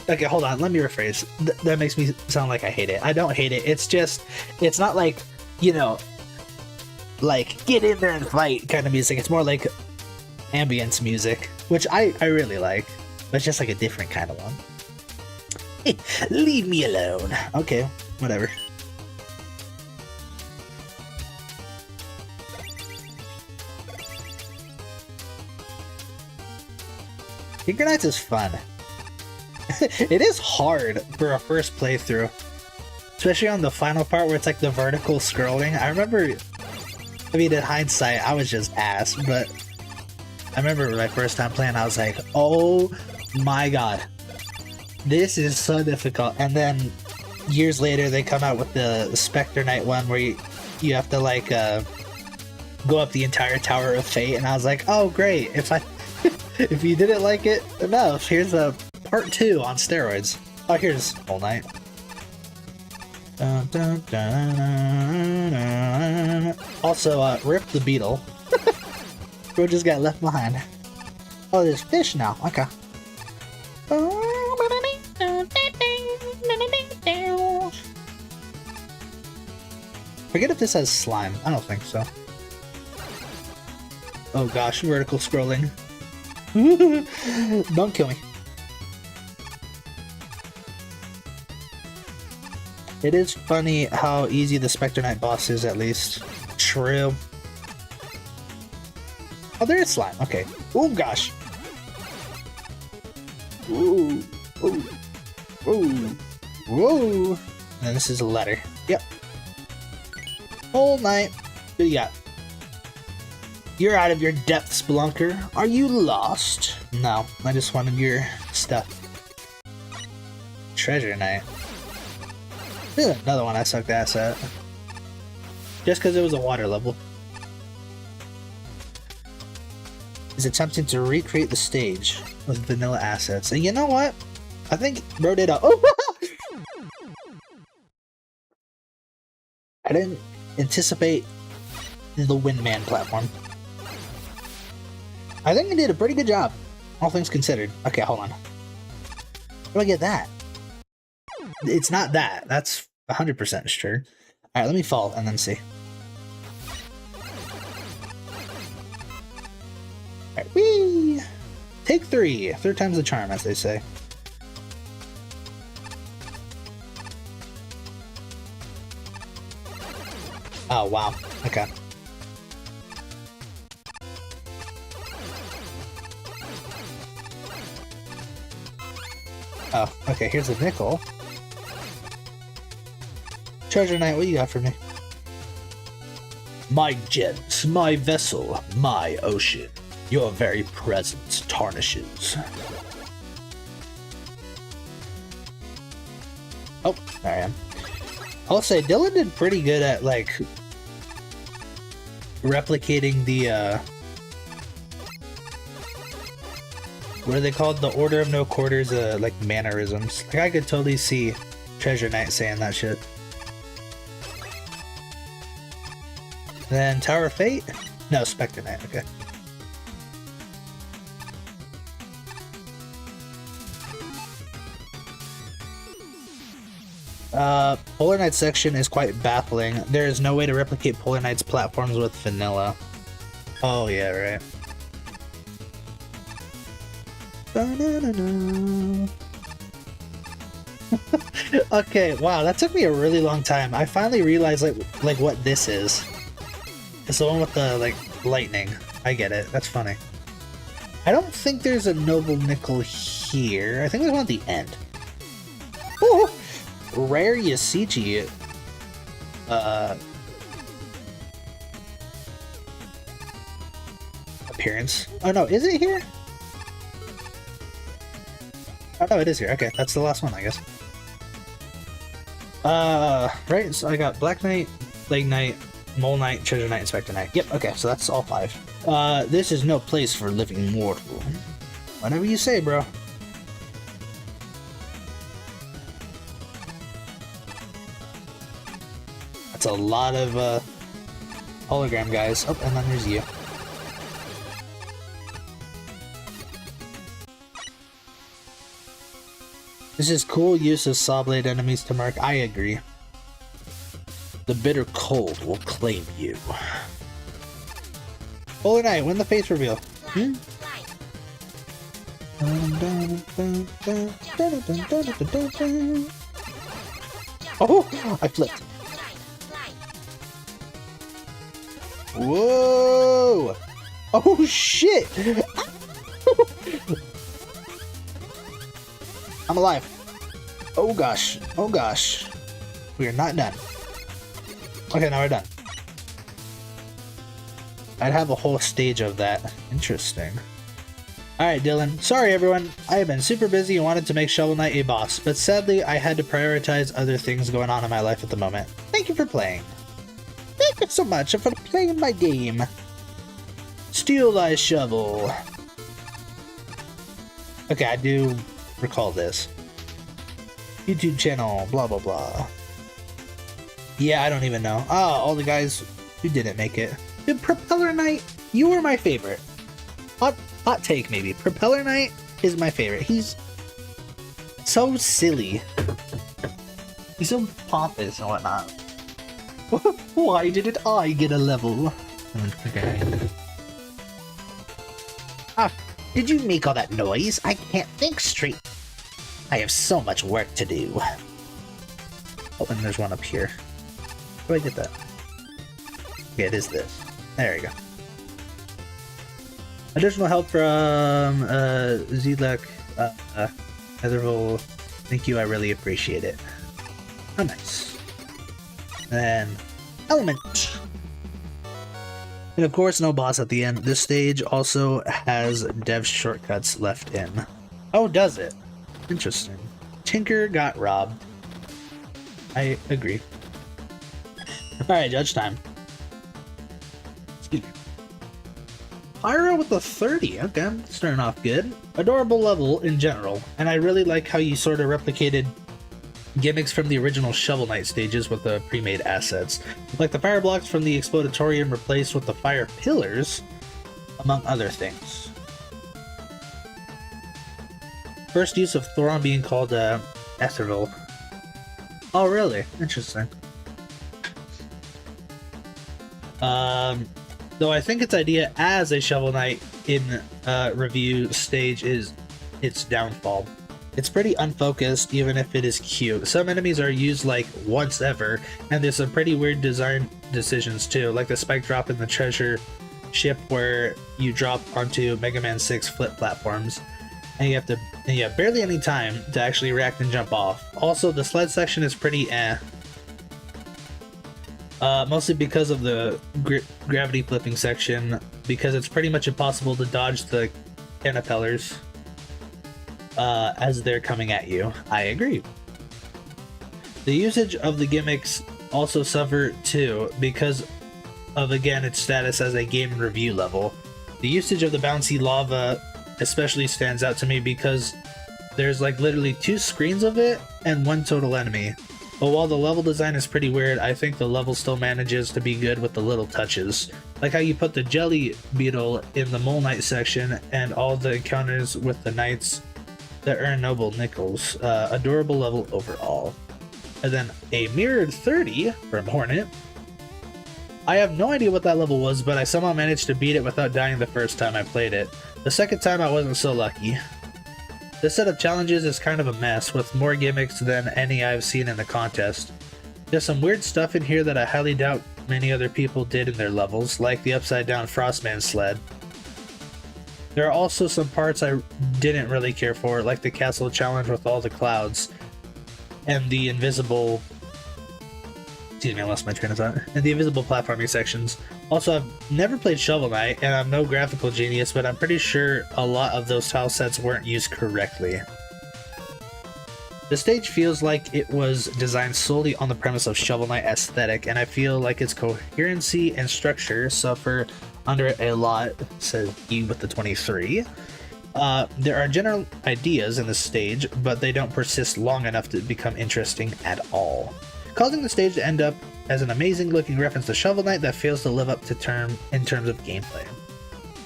Okay, hold on, let me rephrase. That makes me sound like I hate it. I don't hate it, it's just... It's not like, you know... Like, get in there and fight kind of music. It's more like ambience music, which I really like. But it's just like a different kind of one. Hey, leave me alone. Okay, whatever. Tinker Knights is fun. It is hard for a first playthrough. Especially on the final part where it's like the vertical scrolling. I remember, I mean, in hindsight, I was just ass, but I remember my first time playing, I was like, oh my god. This is so difficult. And then years later, they come out with the Spectre Knight one where you have to like go up the entire Tower of Fate, and I was like, oh great, if you didn't like it enough, here's a part 2 on steroids. Oh, here's Whole Knight. Dun, dun, dun, dun, dun. Also, Rip the Beetle. Bro just got left behind. Oh, there's fish now. Okay. Forget if this has slime. I don't think so. Oh gosh, vertical scrolling. Don't kill me. It is funny how easy the Spectre Knight boss is, at least. True. Oh, there is slime. Okay. Oh gosh. Ooh. Ooh. Ooh. Whoa. And this is a letter. Yep. Whole Knight. What do you got? You're out of your depth, Spelunker. Are you lost? No, I just wanted your stuff. Treasure Knight. This is another one I sucked ass at. Just because it was a water level. Is attempting to recreate the stage with vanilla assets. And you know what? I think bro did a... Oh! I didn't anticipate the Windman platform. I think I did a pretty good job, all things considered. Okay, hold on. How do I get that? It's not that. That's 100% sure. Alright, let me fall and then see. Alright, whee! Take 3. 3rd time's the charm, as they say. Oh, wow. Okay. Oh, okay, here's a nickel. Treasure Knight, what you got for me? My gems, my vessel, my ocean. Your very presence tarnishes. Oh, there I am. I'll say Dylan did pretty good at, like, replicating the, what are they called? The Order of No Quarters, like, mannerisms. Like, I could totally see Treasure Knight saying that shit. Then Tower of Fate? No, Spectre Knight, okay. Polar Knight's section is quite baffling. There is no way to replicate Polar Knight's platforms with vanilla. Oh yeah, right. Okay, wow, that took me a really long time. I finally realized like what this is. It's the one with the like lightning. I get it. That's funny. I don't think there's a noble nickel here. I think there's one at the end. Ooh! Rare Yasichi appearance. Oh no, is it here? Oh no, it is here. Okay, that's the last one, I guess. Right, so I got Black Knight, Plague Knight, Mole Knight, Treasure Knight, and Spectre Knight. Yep, okay, so that's all 5. This is no place for living mortal. Whatever you say, bro. That's a lot of, hologram guys. Oh, and then there's you. This is cool use of saw blade enemies to mark. I agree. The bitter cold will claim you. Polar Knight, win the face reveal. Hmm? Oh, I flipped. Whoa! Oh shit! I'm alive. Oh gosh. Oh gosh. We are not done. Okay, now we're done. I'd have a whole stage of that. Interesting. Alright, Dylan. Sorry, everyone. I have been super busy and wanted to make Shovel Knight a boss, but sadly, I had to prioritize other things going on in my life at the moment. Thank you for playing. Thank you so much for playing my game. Steal thy shovel. Okay, I do recall this. YouTube channel, blah blah blah. Yeah, I don't even know. Ah, all the guys who didn't make it. Dude, Propeller Knight, you were my favorite. Hot take, maybe. Propeller Knight is my favorite. He's so silly. He's so pompous and whatnot. Why didn't I get a level? Okay. Ah, did you make all that noise? I can't think straight. I have so much work to do. Oh, and there's one up here. How do I get that? Okay, it is this. There you go. Additional help from Zedlek, Netherville. Thank you, I really appreciate it. Oh, nice. And Element. And of course, no boss at the end. This stage also has dev shortcuts left in. Oh, does it? Interesting. Tinker got robbed. I agree. Alright, judge time. Excuse me. Pyro with a 30. Okay, starting off good. Adorable level in general, and I really like how you sort of replicated gimmicks from the original Shovel Knight stages with the pre-made assets. Like the fire blocks from the Explodatorium replaced with the fire pillars, among other things. First use of Thoron being called Etherville. Oh really? Interesting. Though I think its idea as a Shovel Knight in review stage is its downfall. It's pretty unfocused, even if it is cute. Some enemies are used like once ever, and there's some pretty weird design decisions too, like the spike drop in the treasure ship where you drop onto Mega Man 6 flip platforms. and you have barely any time to actually react and jump off. Also, the sled section is pretty mostly because of the gravity flipping section, because it's pretty much impossible to dodge the caterpillars as they're coming at you. I agree. The usage of the gimmicks also suffer too because of, again, its status as a game review level. The usage of the bouncy lava especially stands out to me because there's like literally 2 screens of it and 1 total enemy. But while the level design is pretty weird, I think the level still manages to be good with the little touches. Like how you put the jelly beetle in the mole knight section and all the encounters with the knights that earn noble nickels. Adorable level overall. And then a mirrored 30 from Hornet. I have no idea what that level was, but I somehow managed to beat it without dying the first time I played it. The second time I wasn't so lucky. This set of challenges is kind of a mess, with more gimmicks than any I've seen in the contest. There's some weird stuff in here that I highly doubt many other people did in their levels, like the upside down Frostman sled. There are also some parts I didn't really care for, like the castle challenge with all the clouds, and the invisible... Excuse me, I lost my train of thought. And the invisible platforming sections. Also, I've never played Shovel Knight, and I'm no graphical genius, but I'm pretty sure a lot of those tile sets weren't used correctly. The stage feels like it was designed solely on the premise of Shovel Knight aesthetic, and I feel like its coherency and structure suffer under it a lot, says E with the 23. There are general ideas in the stage, but they don't persist long enough to become interesting at all, causing the stage to end up as an amazing looking reference to Shovel Knight that fails to live up to in terms of gameplay.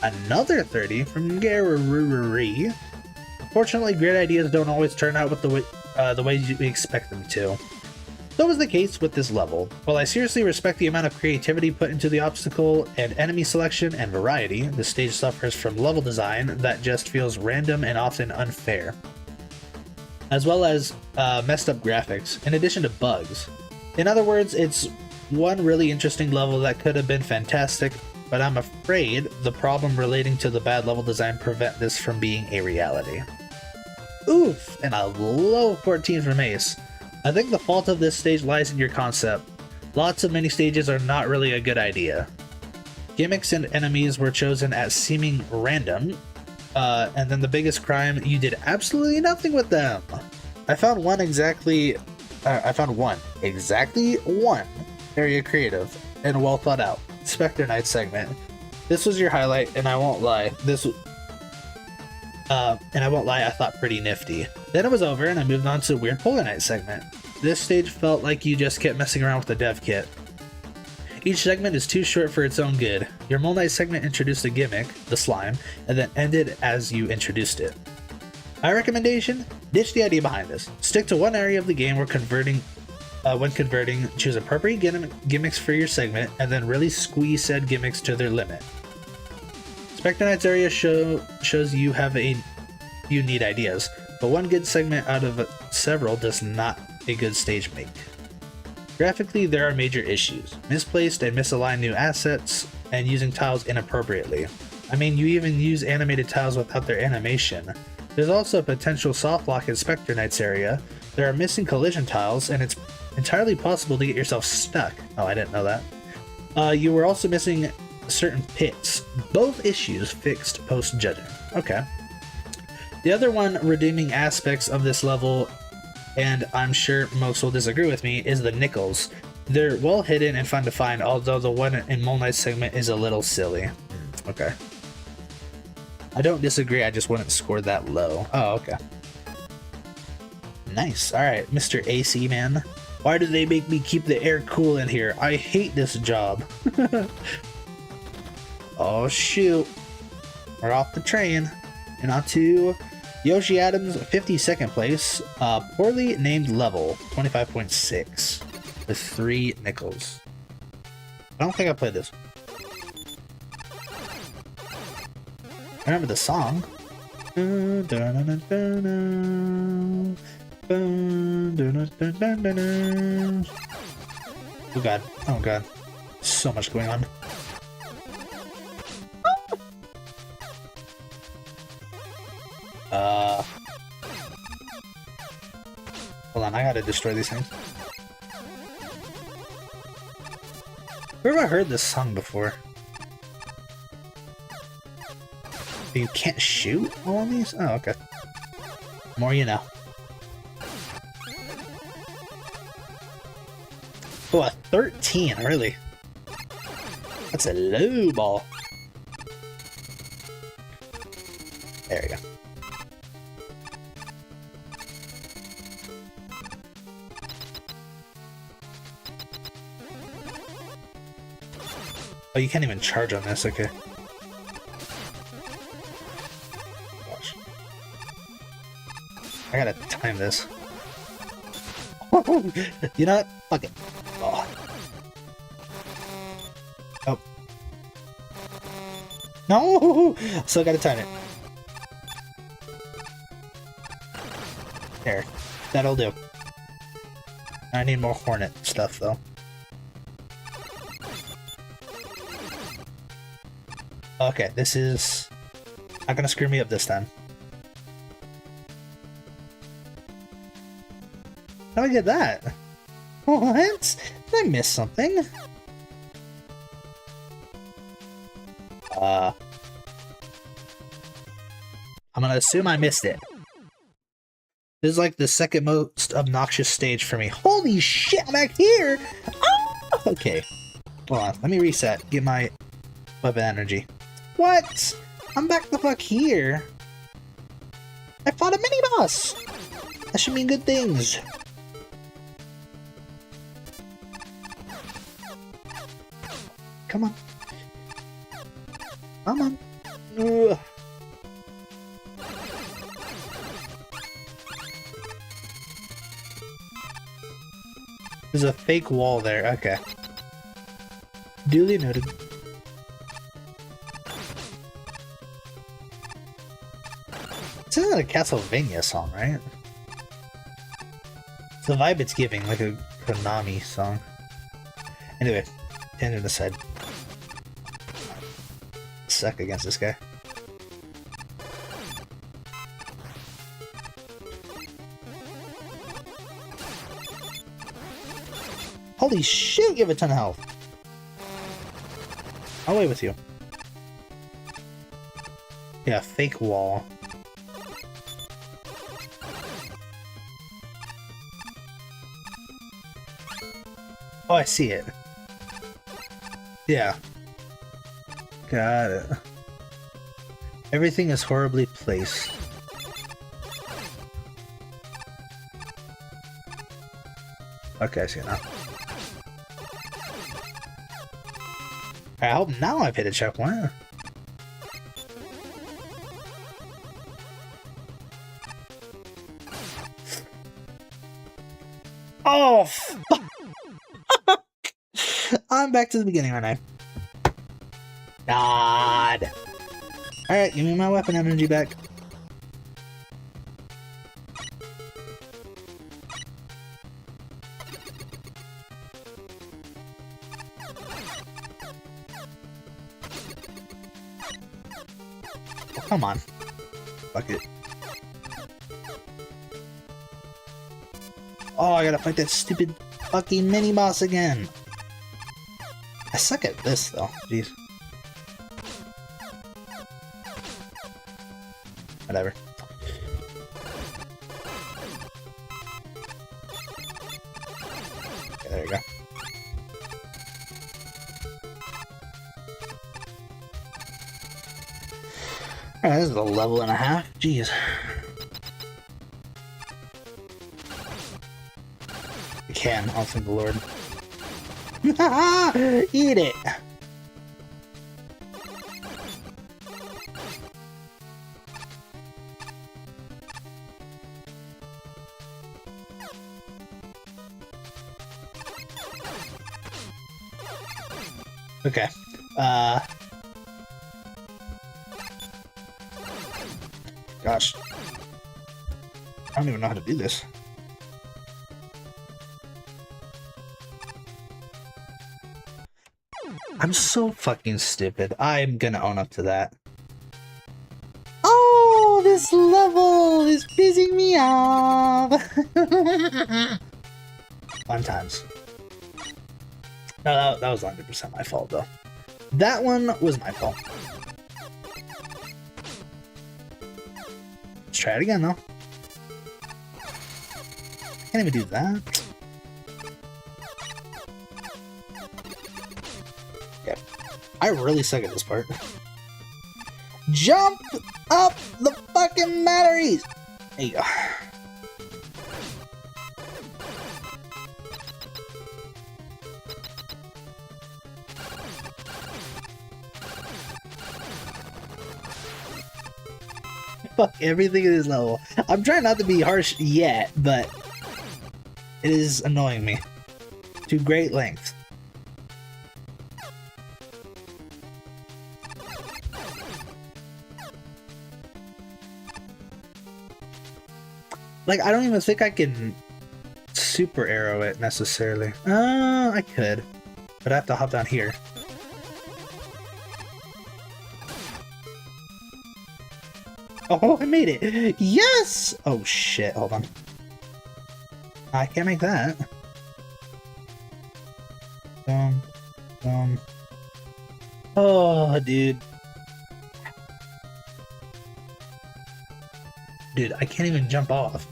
Another 30 from Garururi. Unfortunately, great ideas don't always turn out with the way you expect them to. So was the case with this level. While I seriously respect the amount of creativity put into the obstacle and enemy selection and variety, the stage suffers from level design that just feels random and often unfair, as well as messed up graphics, in addition to bugs. In other words, it's one really interesting level that could have been fantastic, but I'm afraid the problem relating to the bad level design prevent this from being a reality. Oof! And a low 14 from Ace. I think the fault of this stage lies in your concept. Lots of mini stages are not really a good idea. Gimmicks and enemies were chosen at seeming random, and then the biggest crime, you did absolutely nothing with them. I found one exactly one area creative and well thought out Spectre Knight segment. This was your highlight, and I won't lie, I thought pretty nifty. Then it was over and I moved on to the Weird Polar Knight segment. This stage felt like you just kept messing around with the dev kit. Each segment is too short for its own good. Your Mole Knight segment introduced a gimmick, the slime, and then ended as you introduced it. My recommendation? Ditch the idea behind this. Stick to one area of the game when converting, choose appropriate gimmicks for your segment, and then really squeeze said gimmicks to their limit. Spectre Knight's area shows you need ideas, but one good segment out of several does not a good stage make. Graphically, there are major issues. Misplaced and misaligned new assets, and using tiles inappropriately. I mean, you even use animated tiles without their animation. There's also a potential soft lock in Spectre Knight's area. There are missing collision tiles, and it's entirely possible to get yourself stuck. Oh, I didn't know that. You were also missing certain pits. Both issues fixed post-judging. Okay. The other one redeeming aspects of this level, and I'm sure most will disagree with me, is the nickels. They're well hidden and fun to find, although the one in Mole Knight's segment is a little silly. Okay. I don't disagree, I just wouldn't score that low. Oh, okay. Nice. Alright, Mr. AC man. Why do they make me keep the air cool in here? I hate this job. Oh shoot. We're off the train. And on to Yoshi Adams, 52nd place. Poorly named level, 25.6. With 3 nickels. I don't think I played this. I remember the song. Oh god. Oh god. So much going on. to destroy these things. Where have I heard this song before? You can't shoot all of these? Oh, okay. More you know. Oh, a 13, really? That's a low ball. There we go. Oh, you can't even charge on this, okay. Gosh. I gotta time this. You know what? Fuck it. Oh. Oh. No! Still gotta time it. There. That'll do. I need more hornet stuff, though. Okay, this is not gonna screw me up this time. How did I get that? What? Did I miss something? I'm gonna assume I missed it. This is like the second most obnoxious stage for me. Holy shit, I'm back here! Ah! Okay. Hold on, let me reset. Get my weapon energy. What? I'm back the fuck here. I fought a mini-boss! That should mean good things. Come on. Come on. Ugh. There's a fake wall there. Okay. Duly noted. This isn't a Castlevania song, right? It's the vibe it's giving, like a Konami song. Anyway, tangent aside. Suck against this guy. Holy shit, you have a ton of health. I'll wait with you. Yeah, fake wall. Oh, I see it. Yeah. Got it. Everything is horribly placed. Okay, I see it now. I hope now I've hit a checkpoint. Oh, fuck! I'm back to the beginning, aren't I? God. Alright, give me my weapon energy back. Oh, come on. Fuck it. Oh, I gotta fight that stupid fucking mini-boss again. I suck at this, though. Jeez. Whatever. Okay, there you go. Alright, this is a level and a half. Jeez. I can, oh thank the Lord. Eat it! Okay. Gosh. I don't even know how to do this. I'm so fucking stupid. I'm gonna own up to that. Oh, this level is pissing me off. Fun times. No, that was 100% my fault, though. That one was my fault. Let's try it again, though. I can't even do that. Yeah. I really suck at this part. Jump up the fucking batteries! There you go. Fuck everything in this level. I'm trying not to be harsh yet, but it is annoying me to great length. Like, I don't even think I can super arrow it necessarily. I could, but I have to hop down here. Oh, I made it! Yes! Oh shit, hold on. I can't make that. Oh, dude. Dude, I can't even jump off.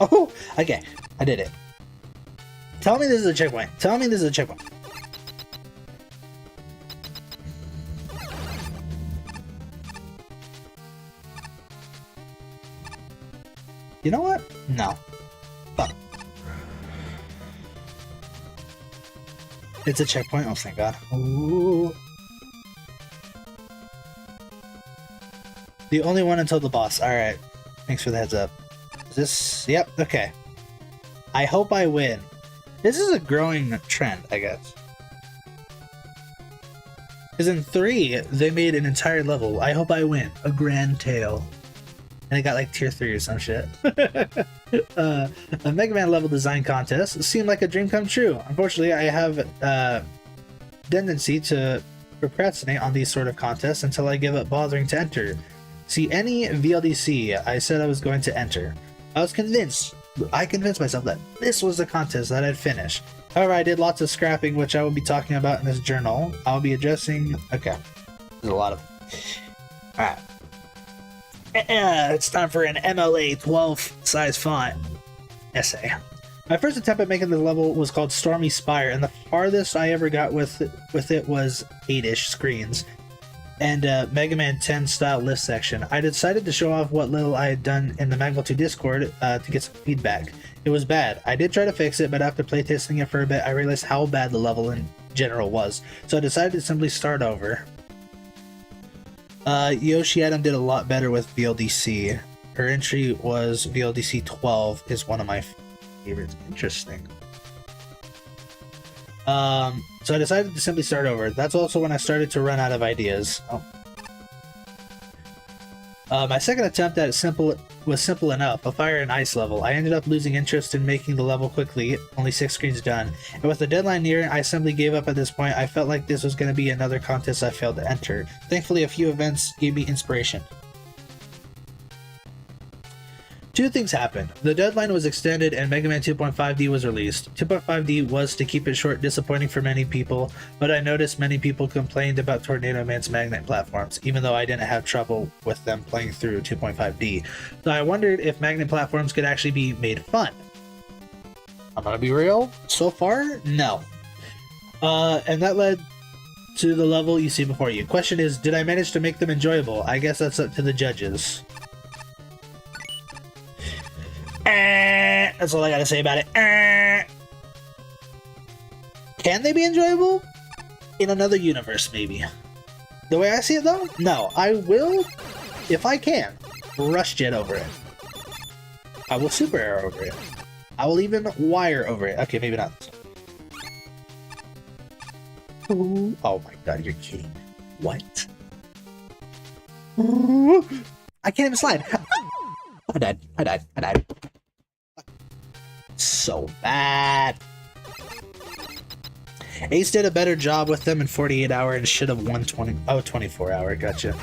Oh, okay. I did it. Tell me this is a checkpoint. Tell me this is a checkpoint. You know what? No. Fuck. It's a checkpoint. Oh, thank God. Ooh. The only one until the boss. Alright. Thanks for the heads up. Is this... Yep, okay. I hope I win. This is a growing trend, I guess. Because in 3, they made an entire level. I hope I win. A grand tale. And it got like tier 3 or some shit. A Mega Man level design contest. It seemed like a dream come true. Unfortunately, I have a tendency to procrastinate on these sort of contests until I give up bothering to enter. See, any VLDC I said I was going to enter. I convinced myself that this was the contest that I'd finish. However, I did lots of scrapping, which I will be talking about in this journal. I'll be addressing... Okay. There's a lot of... Alright. It's time for an MLA 12 size font essay. My first attempt at making the level was called Stormy Spire, and the farthest I ever got with it was 8-ish screens and Mega Man 10 style list section. I decided to show off what little I had done in the MaGMML2 Discord to get some feedback. It was bad. I did try to fix it, but after playtesting it for a bit, I realized how bad the level in general was, so I decided to simply start over. Yoshi Adam did a lot better with VLDC. Her entry was VLDC 12 is one of my favorites. Interesting. So I decided to simply start over. That's also when I started to run out of ideas. My second attempt at it was simple enough, a fire and ice level. I ended up losing interest in making the level quickly, only 6 screens done. And with the deadline near, I simply gave up at this point. I felt like this was going to be another contest I failed to enter. Thankfully, a few events gave me inspiration. 2 things happened. The deadline was extended and Mega Man 2.5D was released. 2.5D was, to keep it short, disappointing for many people, but I noticed many people complained about Tornado Man's magnet platforms, even though I didn't have trouble with them playing through 2.5D. So I wondered if magnet platforms could actually be made fun. I'm gonna be real, so far, no. And that led to the level you see before you. Question is, did I manage to make them enjoyable? I guess that's up to the judges. That's all I gotta say about it. Can they be enjoyable? In another universe, maybe. The way I see it, though? No. I will, if I can, rush jet over it. I will super arrow over it. I will even wire over it. Okay, maybe not. Ooh. Oh my god, you're kidding. What? Ooh. I can't even slide. I died. So bad. Ace did a better job with them in 48 hour and should have won 24 hour. Gotcha.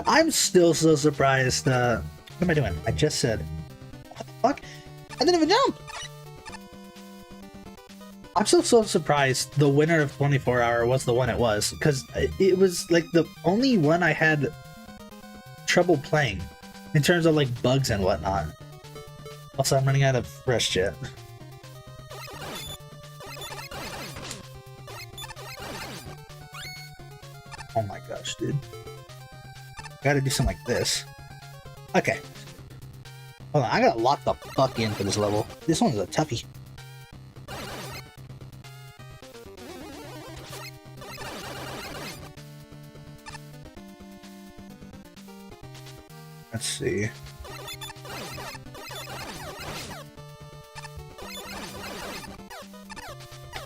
I'm still so surprised What am I doing? I just said, what the fuck? I didn't even jump! I'm so surprised the winner of 24 Hour was the one it was, because it was like the only one I had trouble playing in terms of like bugs and whatnot. Also, I'm running out of fresh jet. Oh my gosh, dude. Gotta do something like this. Okay. Hold on, I gotta lock the fuck in for this level. This one's a toughie. Let's see.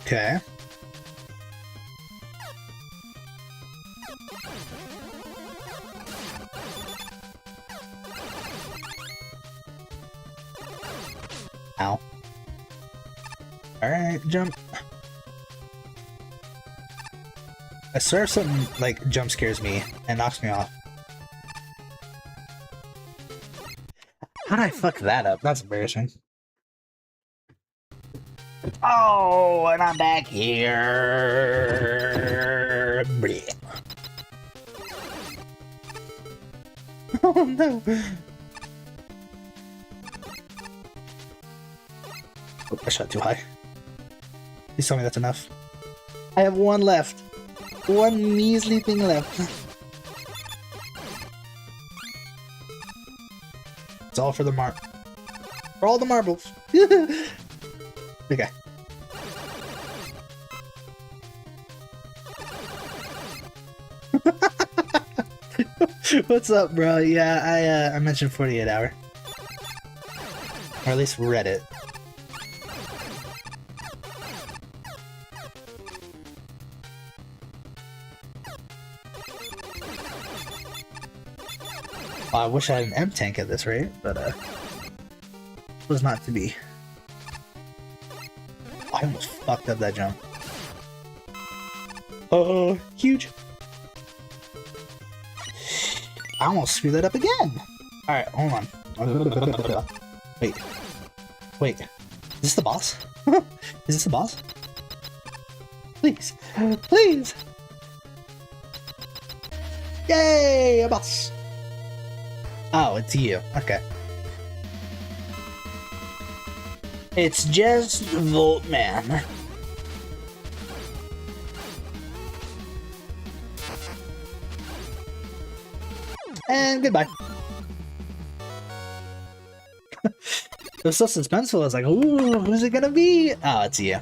Okay. Ow. Alright, jump. I swear something like jump scares me and knocks me off. How did I fuck that up? That's embarrassing. Oh, and I'm back here. Blech. Oh no. Oh, I shot too high. Please tell me that's enough. I have one left. One measly thing left. It's all for the for all the marbles. Okay. What's up, bro? Yeah, I mentioned 48 hour. Or at least read it. Well, I wish I had an M tank at this rate, but was not to be. I almost fucked up that jump. Oh, huge. I almost screwed that up again. Alright, hold on. Wait. Wait. Is this the boss? Is this the boss? Please. Please. Yay, a boss. Oh, it's you. Okay. It's just Voltman. And goodbye. It was so suspenseful. I was like, ooh, who's it gonna be? Oh, it's you.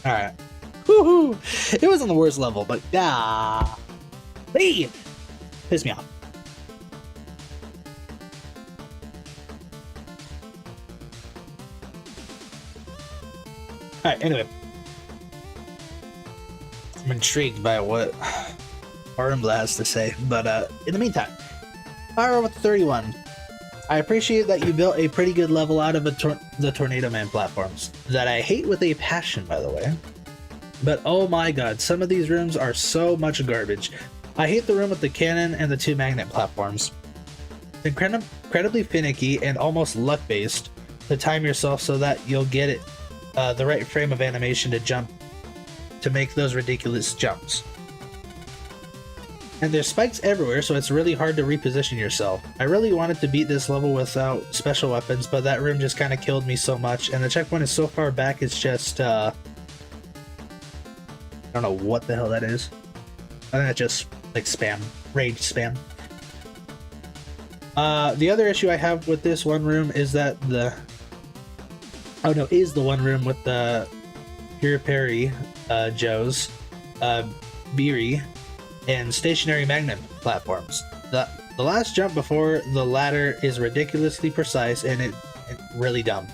Alright. Woohoo! It wasn't the worst level, but hey! Pissed me off. Alright, anyway. I'm intrigued by what Armbla has to say, but in the meantime, Fire with 31. I appreciate that you built a pretty good level out of the Tornado Man platforms, that I hate with a passion, by the way. But oh my god, some of these rooms are so much garbage. I hate the room with the cannon and the 2 magnet platforms. It's incredibly finicky and almost luck-based to time yourself so that you'll get it the right frame of animation to jump to make those ridiculous jumps. And there's spikes everywhere, so it's really hard to reposition yourself. I really wanted to beat this level without special weapons, but that room just kind of killed me so much, and the checkpoint is so far back, it's just I don't know what the hell that is. I think that's just like spam, rage spam. The other issue I have with this one room is that the one room with the Pure Perry, Joe's, Beery, and stationary magnet platforms. The last jump before the ladder is ridiculously precise and it really dumb.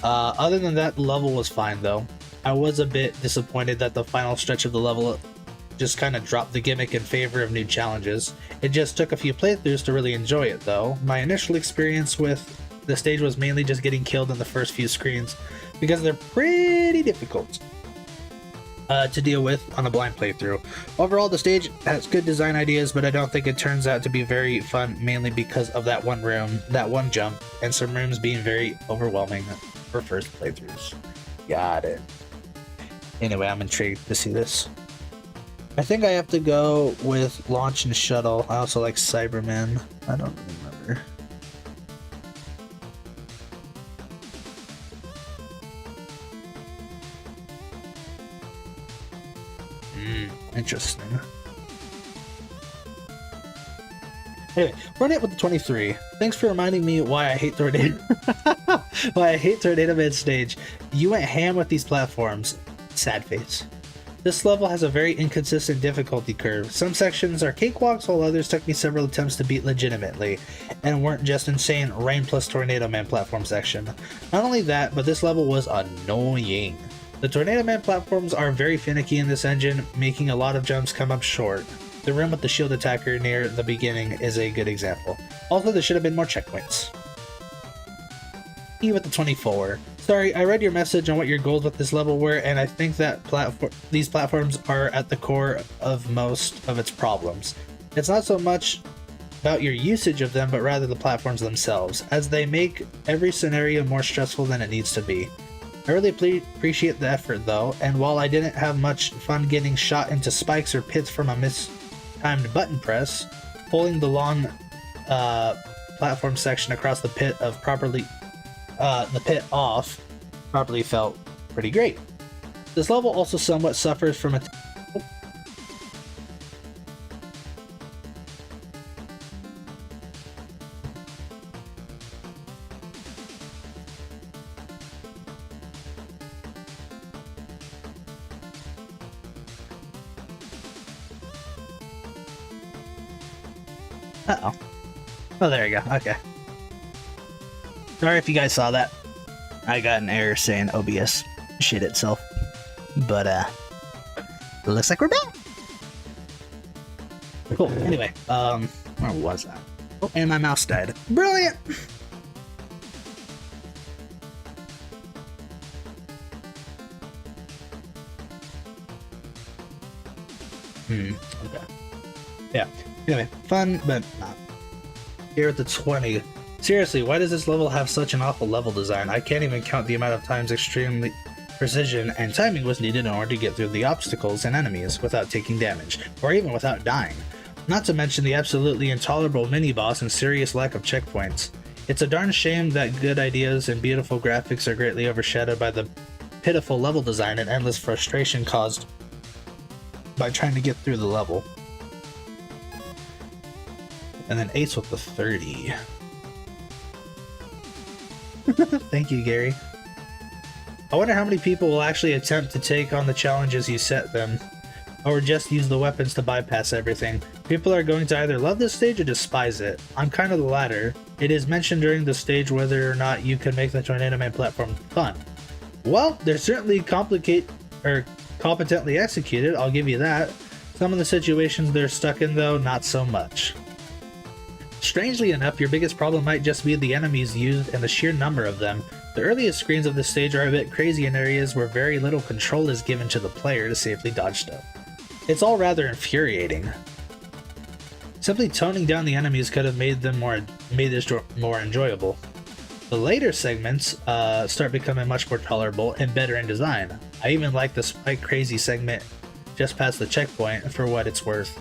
Other than that, the level was fine though. I was a bit disappointed that the final stretch of the level just kind of dropped the gimmick in favor of new challenges. It just took a few playthroughs to really enjoy it though. My initial experience with the stage was mainly just getting killed in the first few screens because they're pretty difficult. to deal with on a blind playthrough. Overall, the stage has good design ideas, but I don't think it turns out to be very fun, mainly because of that one room, that one jump, and some rooms being very overwhelming for first playthroughs. Got it. Anyway, I'm intrigued to see this. I think I have to go with Launch and Shuttle. I also like Cybermen. I don't remember. Interesting. Anyway, run it with the 23. Thanks for reminding me why I hate Tornado. Why I hate Tornado Man stage. You went ham with these platforms. Sad face. This level has a very inconsistent difficulty curve. Some sections are cakewalks, while others took me several attempts to beat legitimately, and weren't just insane Rain plus Tornado Man platform section. Not only that, but this level was annoying. The Tornado Man platforms are very finicky in this engine, making a lot of jumps come up short. The room with the shield attacker near the beginning is a good example. Also, there should have been more checkpoints. E with the 24. Sorry, I read your message on what your goals with this level were, and I think that these platforms are at the core of most of its problems. It's not so much about your usage of them, but rather the platforms themselves, as they make every scenario more stressful than it needs to be. I really appreciate the effort though, and while I didn't have much fun getting shot into spikes or pits from a mistimed button press, pulling the long platform section across the pit off properly felt pretty great. This level also somewhat suffers from a Uh-oh. Oh, there you go. Okay. Sorry if you guys saw that. I got an error saying OBS shit itself. But, it looks like we're back! Cool. Anyway, where was that? Oh, and my mouse died. Brilliant! Okay. Yeah. Anyway, fun, but not. Here at the 20. Seriously, why does this level have such an awful level design? I can't even count the amount of times extremely precision and timing was needed in order to get through the obstacles and enemies without taking damage, or even without dying. Not to mention the absolutely intolerable mini-boss and serious lack of checkpoints. It's a darn shame that good ideas and beautiful graphics are greatly overshadowed by the pitiful level design and endless frustration caused by trying to get through the level. And then Ace with the 30. Thank you, Gary. I wonder how many people will actually attempt to take on the challenges you set them, or just use the weapons to bypass everything. People are going to either love this stage or despise it. I'm kind of the latter. It is mentioned during the stage whether or not you can make the Tornado Man platform fun. Well, they're certainly competently executed, I'll give you that. Some of the situations they're stuck in, though, not so much. Strangely enough, your biggest problem might just be the enemies used and the sheer number of them. The earliest screens of this stage are a bit crazy in areas where very little control is given to the player to safely dodge stuff. It's all rather infuriating. Simply toning down the enemies could have made this more enjoyable. The later segments start becoming much more tolerable and better in design. I even like the spike crazy segment just past the checkpoint for what it's worth.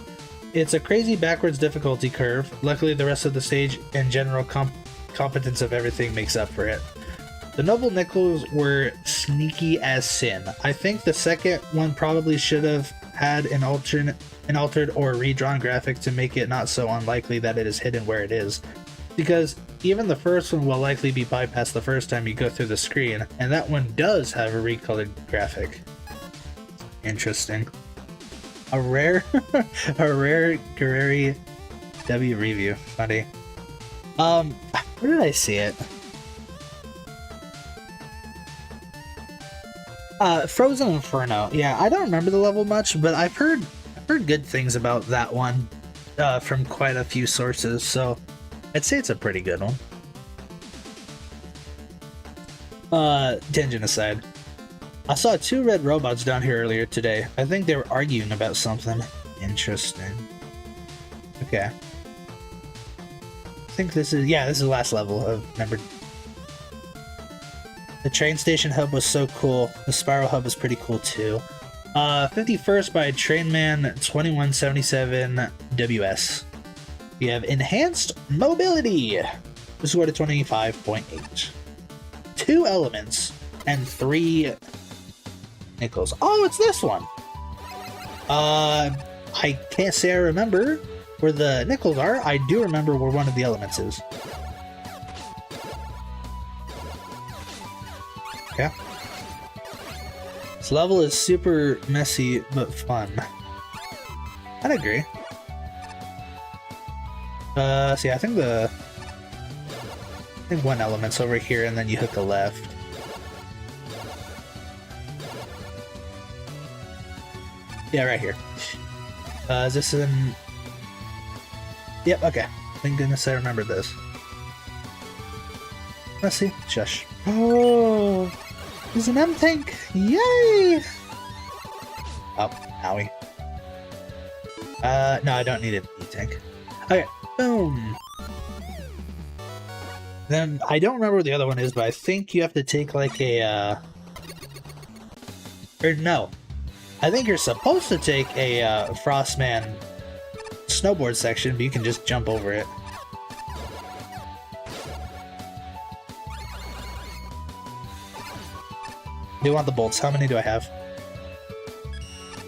It's a crazy backwards difficulty curve. Luckily, the rest of the stage and general competence of everything makes up for it. The Noble Nickels were sneaky as sin. I think the second one probably should have had an altered or redrawn graphic to make it not so unlikely that it is hidden where it is. Because even the first one will likely be bypassed the first time you go through the screen, and that one does have a recolored graphic. Interesting. A rare Guerreri W review. Funny. Where did I see it? Frozen Inferno. Yeah, I don't remember the level much, but I've heard good things about that one from quite a few sources, so I'd say it's a pretty good one. Tangent aside. I saw 2 red robots down here earlier today. I think they were arguing about something. Interesting. Okay. I think this is, yeah, this is the last level of number. The train station hub was so cool. The spiral hub was pretty cool too. 51st by Trainman 2177 WS. We have enhanced mobility. This is what a 25.8. 2 elements and 3 nickels. Oh, it's this one. I can't say I remember where the nickels are. I do remember where one of the elements is. Yeah. This level is super messy but fun. I'd agree. See, I think one element's over here, and then you hook a left. Yeah, right here. Is this in? Yep. Okay. Thank goodness I remember this. Let's see. Shush. Oh, there's an M tank. Yay! Oh, owie. No, I don't need an E tank. Okay. Boom. Then I don't remember what the other one is, but I think you have to take like a or no. I think you're supposed to take a Frostman snowboard section, but you can just jump over it. Do you want the bolts? How many do I have?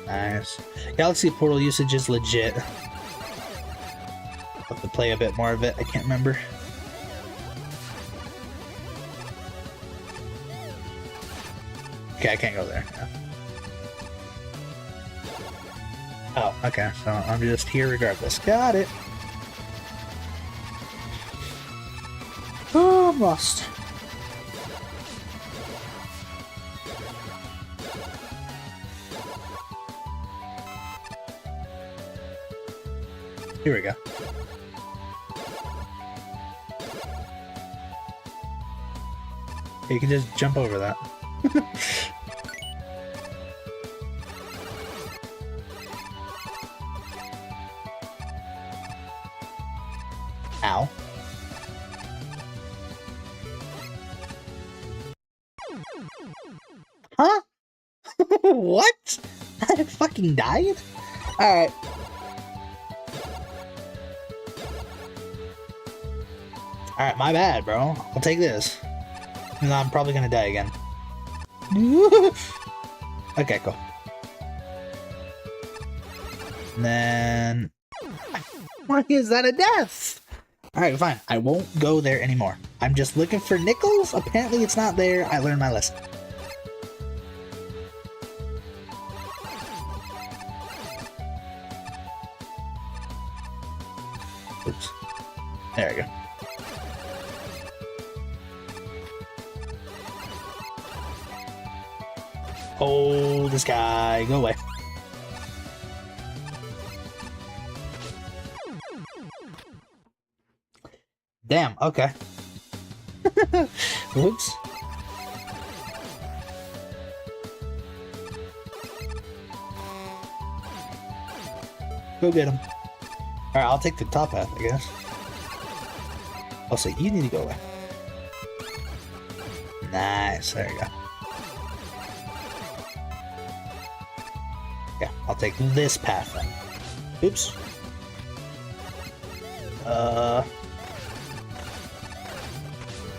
Nice. Galaxy Portal usage is legit. I'll have to play a bit more of it. I can't remember. Okay, I can't go there. No. Oh, okay, so I'm just here regardless. Got it. Oh, I'm lost. Here we go. You can just jump over that. Ow. Huh? What? I fucking died? Alright. Alright, my bad, bro. I'll take this. And I'm probably gonna die again. Okay, cool. And then... Why is that a death? Alright, fine. I won't go there anymore. I'm just looking for nickels. Apparently it's not there. I learned my lesson. Oops. There we go. Oh, this guy. Go away. Damn, okay. Whoops. Go get him. Alright, I'll take the top path, I guess. I'll say, you need to go away. Nice, there you go. Yeah, I'll take this path then. Oops.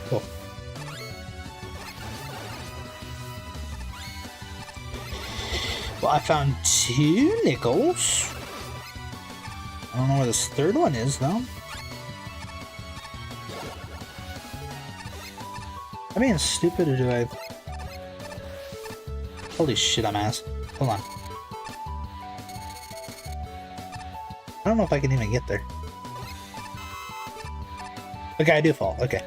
Cool. Well, I found 2 nickels. I don't know where this third one is, though. Am I being stupid, or do I... Holy shit, I'm ass. Hold on. I don't know if I can even get there. Okay, I do fall. Okay.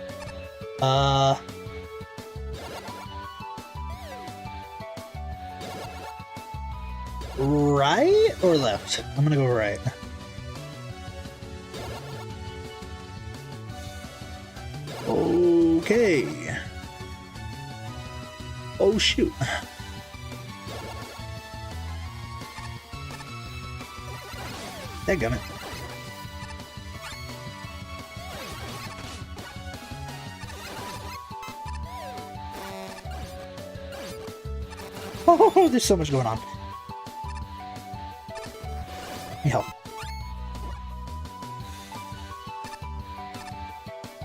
Right or left? I'm gonna go right. Okay. Oh shoot. Dadgummit. Oh, there's so much going on. Let me help.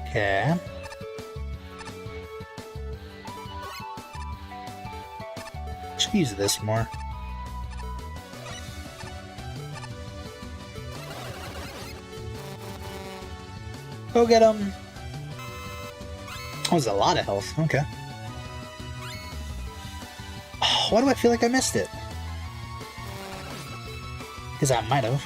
Okay. Should use this more. Go get him. Oh, there's a lot of health. Okay. Oh, why do I feel like I missed it? Because I might have.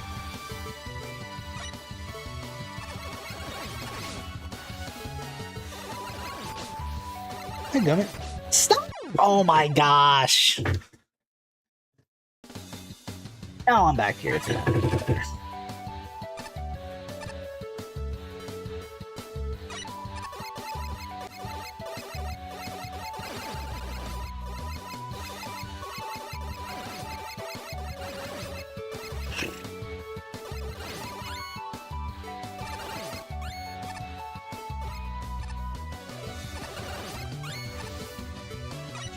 Dadgummit. Stop! Oh my gosh! Now I'm back here. It's not really better.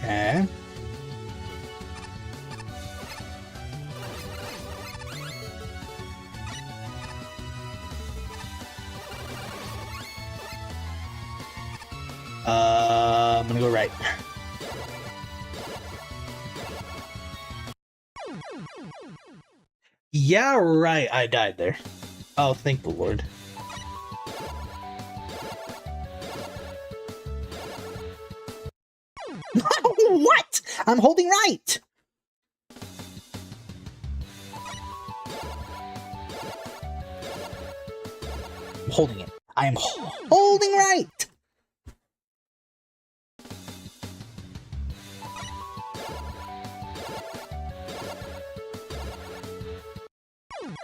Okay. I'm gonna go right. Yeah, right. I died there. Oh, thank the Lord. What? I'm holding right. I'm holding it. I am holding right.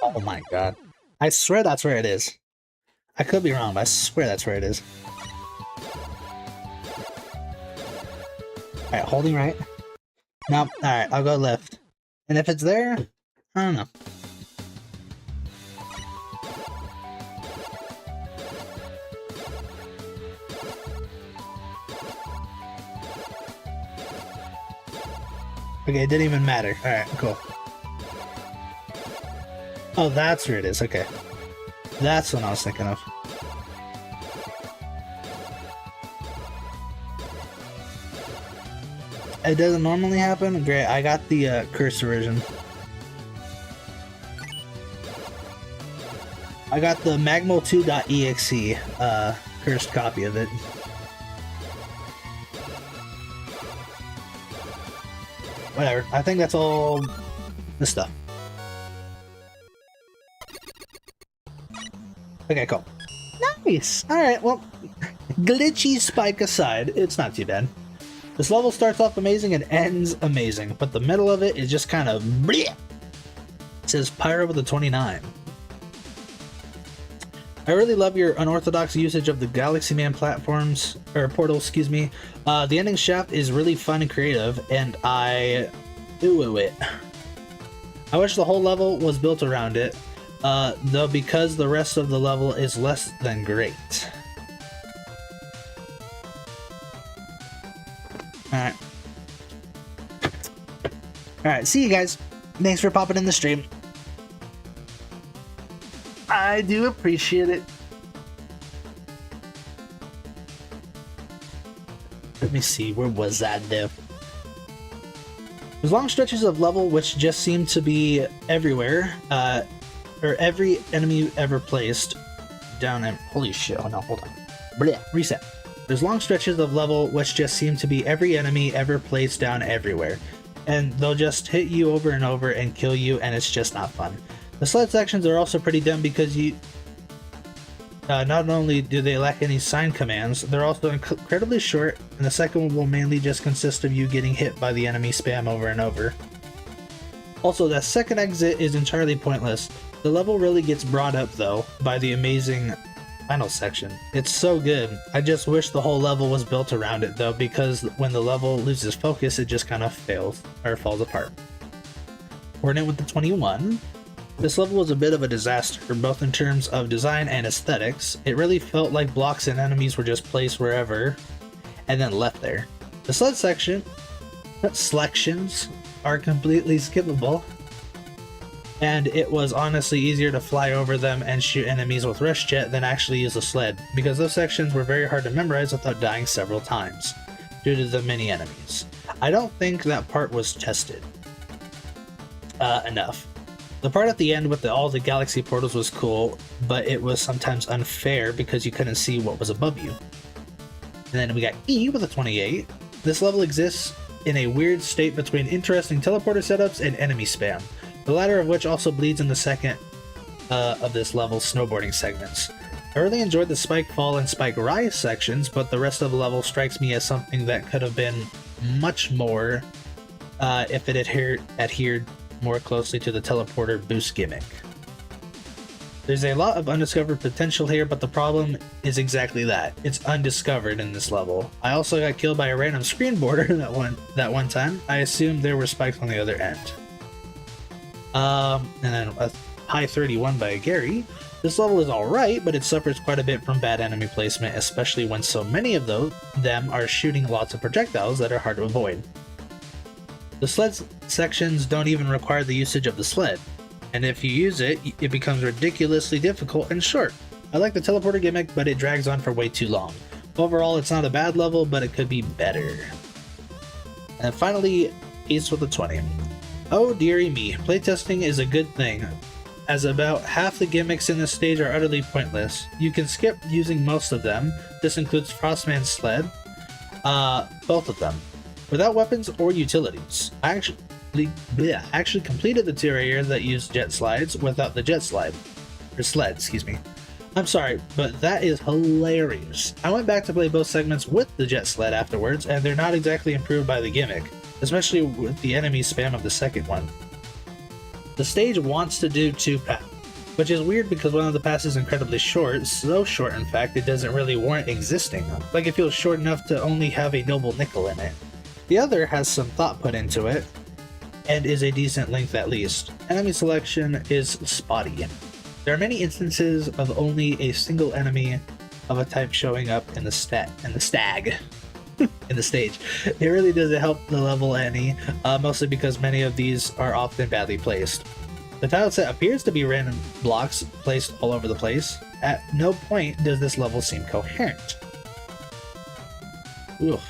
Oh my god. I swear that's where it is. I could be wrong, but I swear that's where it is. Alright, holding right. Nope. Alright, I'll go left. And if it's there, I don't know. Okay, it didn't even matter. Alright, cool. Oh, that's where it is. Okay. That's what I was thinking of. It doesn't normally happen? Great, I got the cursor version. I got the MaGMML2.exe cursed copy of it. Whatever, I think that's all this stuff. Okay, cool. Nice! Alright, well, glitchy spike aside, it's not too bad. This level starts off amazing and ends amazing, but the middle of it is just kind of bleh. It says Pyro with a 29. I really love your unorthodox usage of the Galaxy Man platforms, or portal, excuse me. The ending shaft is really fun and creative, and I wish the whole level was built around it, though because the rest of the level is less than great. Alright. Alright, see you guys. Thanks for popping in the stream. I do appreciate it. Let me see, where was that though? There's long stretches of level which just seem to be everywhere, or every enemy ever placed down and holy shit, oh no, hold on. Blech, reset. There's long stretches of level which just seem to be every enemy ever placed down everywhere, and they'll just hit you over and over and kill you, and it's just not fun. The sled sections are also pretty dumb because you not only do they lack any sign commands, they're also incredibly short, and the second one will mainly just consist of you getting hit by the enemy spam over and over. Also, that second exit is entirely pointless. The level really gets brought up though by the amazing final section. It's so good. I just wish the whole level was built around it though, because when the level loses focus, it just kind of fails or falls apart. Coordinate with the 21. This level was a bit of a disaster, both in terms of design and aesthetics. It really felt like blocks and enemies were just placed wherever and then left there. The sled selections are completely skippable, and it was honestly easier to fly over them and shoot enemies with Rush Jet than actually use a sled, because those sections were very hard to memorize without dying several times, due to the many enemies. I don't think that part was tested enough. The part at the end with all the galaxy portals was cool, but it was sometimes unfair because you couldn't see what was above you. And then we got E with a 28. This level exists in a weird state between interesting teleporter setups and enemy spam, the latter of which also bleeds in the second of this level's snowboarding segments. I really enjoyed the Spike Fall and Spike Rise sections, but the rest of the level strikes me as something that could have been much more if it adhered more closely to the teleporter boost gimmick. There's a lot of undiscovered potential here, but the problem is exactly that. It's undiscovered in this level. I also got killed by a random screen border that one time. I assumed there were spikes on the other end. And then a high 31 by Gary. This level is alright, but it suffers quite a bit from bad enemy placement, especially when so many of them are shooting lots of projectiles that are hard to avoid. The sled sections don't even require the usage of the sled, and if you use it, it becomes ridiculously difficult and short. I like the teleporter gimmick, but it drags on for way too long. Overall, it's not a bad level, but it could be better. And finally, Ace with a 20. Oh dearie me, playtesting is a good thing, as about half the gimmicks in this stage are utterly pointless. You can skip using most of them. This includes Frostman's sled, both of them, without weapons or utilities. I actually completed the tier area that used jet slides without the jet sled. Excuse me. I'm sorry, but that is hilarious. I went back to play both segments with the jet sled afterwards, and they're not exactly improved by the gimmick, especially with the enemy spam of the second one. The stage wants to do 2 paths, which is weird because one of the paths is incredibly short, so short in fact it doesn't really warrant existing. Like it feels short enough to only have a noble nickel in it. The other has some thought put into it, and is a decent length at least. Enemy selection is spotty. There are many instances of only a single enemy of a type showing up in the stage. It really doesn't help the level any, mostly because many of these are often badly placed. The tile set appears to be random blocks placed all over the place. At no point does this level seem coherent. Oof.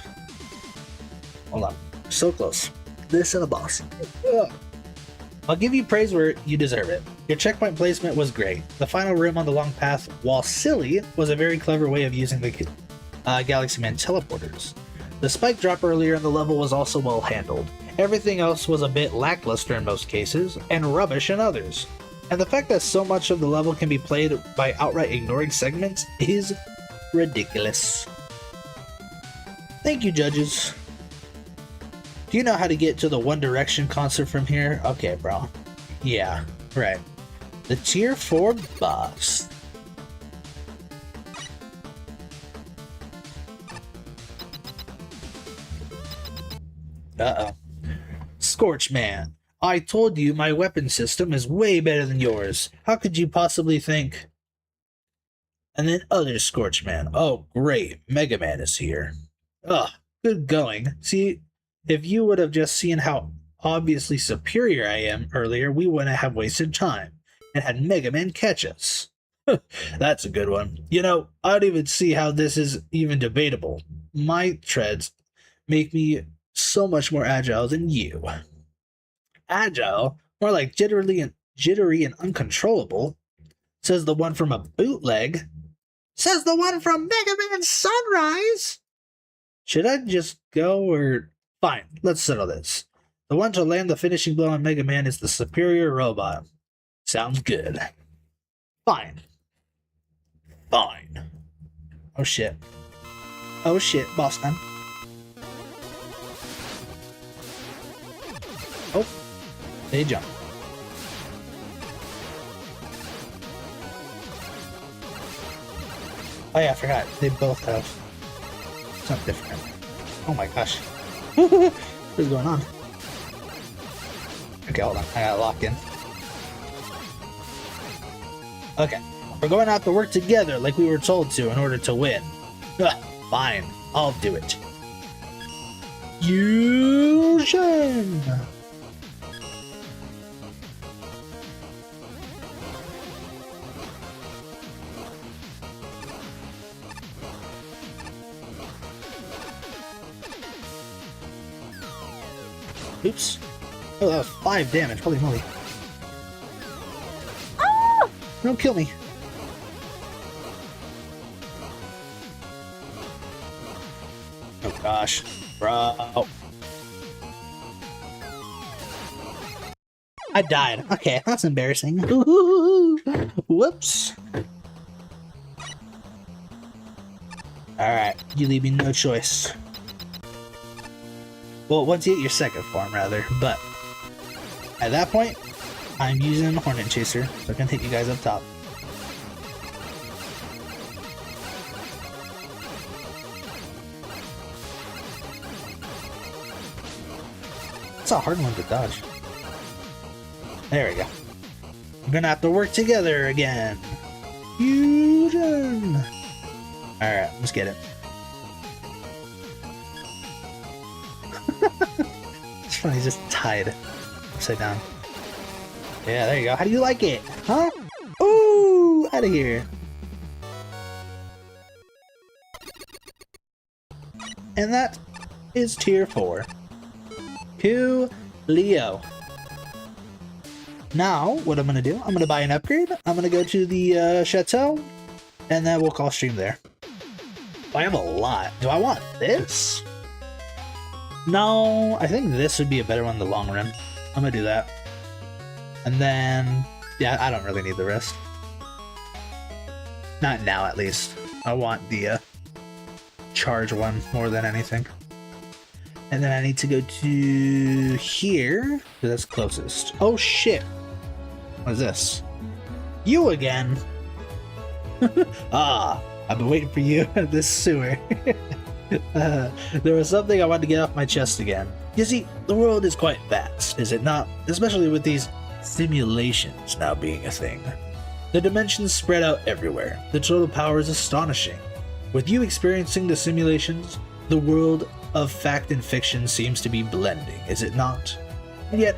Hold on. So close. This and a boss. Ugh. I'll give you praise where you deserve it. Your checkpoint placement was great. The final room on the long path, while silly, was a very clever way of using the Galaxy Man teleporters. The spike drop earlier in the level was also well handled. Everything else was a bit lackluster in most cases, and rubbish in others. And the fact that so much of the level can be played by outright ignoring segments is ridiculous. Thank you, judges. Do you know how to get to the One Direction concert from here? Okay, bro. Yeah, right. The tier 4 boss. Uh-oh. Scorch Man, I told you my weapon system is way better than yours. How could you possibly think? And then other Scorch Man. Oh, great. Mega Man is here. Ugh, good going. See, if you would have just seen how obviously superior I am earlier, we wouldn't have wasted time and had Mega Man catch us. That's a good one. You know, I don't even see how this is even debatable. My treads make me so much more agile than you. Agile? More like jittery and uncontrollable, says the one from a bootleg. Says the one from Mega Man Sunrise! Should I just go or... Fine, let's settle this. The one to land the finishing blow on Mega Man is the superior robot. Sounds good. Fine. Fine. Oh shit. Oh shit, boss time. Oh, they jump. Oh yeah, I forgot. They both have something different. Oh my gosh. What is going on? Okay, hold on. I gotta lock in. Okay. We're going to have to work together like we were told to in order to win. Ugh, fine. I'll do it. Fusion! Oops. Oh, that was 5 damage. Holy moly. Ah! Don't kill me. Oh gosh. Bro. I died. Okay, that's embarrassing. Whoops. Alright, you leave me no choice. Well, once you get your second form, rather, but at that point, I'm using the Hornet Chaser, so I can hit you guys up top. It's a hard one to dodge. There we go. We're gonna have to work together again. Fusion! Alright, let's get it. It's funny, he's just tied upside down. Yeah, there you go. How do you like it? Huh? Ooh, out of here. And that is tier 4. Leo. Now, what I'm gonna do, I'm gonna buy an upgrade. I'm gonna go to the chateau, and then we'll call stream there. I have a lot. Do I want this? No, I think this would be a better one in the long run. I'm gonna do that. And then, yeah, I don't really need the rest. Not now, at least. I want the charge one more than anything. And then I need to go to here, because that's closest. Oh shit! What is this? You again! Ah, I've been waiting for you in this sewer. There was something I wanted to get off my chest again. You see, the world is quite vast, is it not? Especially with these simulations now being a thing. The dimensions spread out everywhere. The total power is astonishing. With you experiencing the simulations, the world of fact and fiction seems to be blending, is it not? And yet,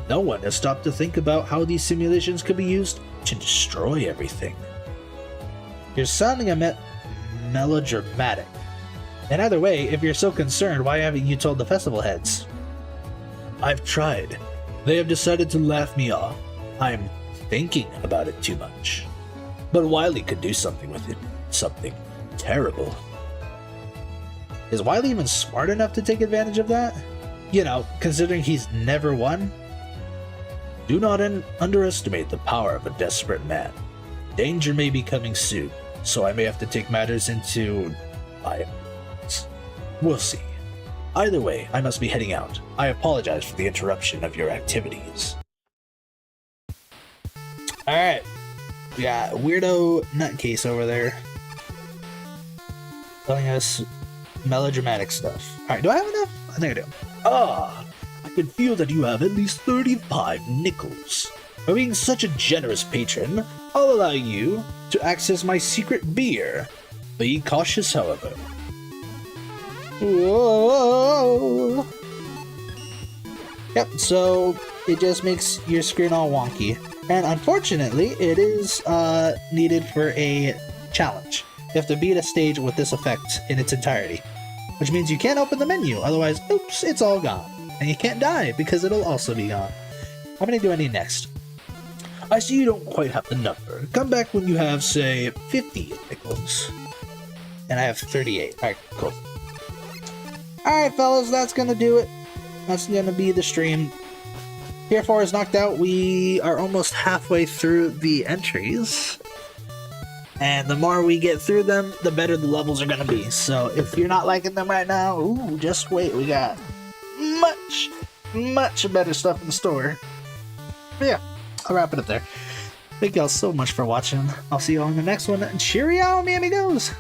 no one has stopped to think about how these simulations could be used to destroy everything. You're sounding a bit melodramatic. And either way, if you're so concerned, why haven't you told the festival heads? I've tried. They have decided to laugh me off. I'm thinking about it too much. But Wily could do something with it. Something terrible. Is Wily even smart enough to take advantage of that? You know, considering he's never won? Do not underestimate the power of a desperate man. Danger may be coming soon, so I may have to take matters into my hands. We'll see. Either way, I must be heading out. I apologize for the interruption of your activities. Alright. We got weirdo nutcase over there telling us melodramatic stuff. Alright, do I have enough? I think I do. Ah, I can feel that you have at least 35 nickels. By being such a generous patron, I'll allow you to access my secret beer. Be cautious, however. Whoa. Yep, so it just makes your screen all wonky. And unfortunately, it is needed for a challenge. You have to beat a stage with this effect in its entirety. Which means you can't open the menu, otherwise, oops, it's all gone. And you can't die, because it'll also be gone. How many do I need next? I see you don't quite have the number. Come back when you have, say, 50 nickels. And I have 38. Alright, cool. Alright, fellas, that's gonna do it. That's gonna be the stream. Tier 4 is knocked out. We are almost halfway through the entries. And the more we get through them, the better the levels are gonna be. So if you're not liking them right now, ooh, just wait. We got much better stuff in store. But yeah, I'll wrap it up there. Thank y'all so much for watching. I'll see you all in the next one. Cheerio, mi amigos!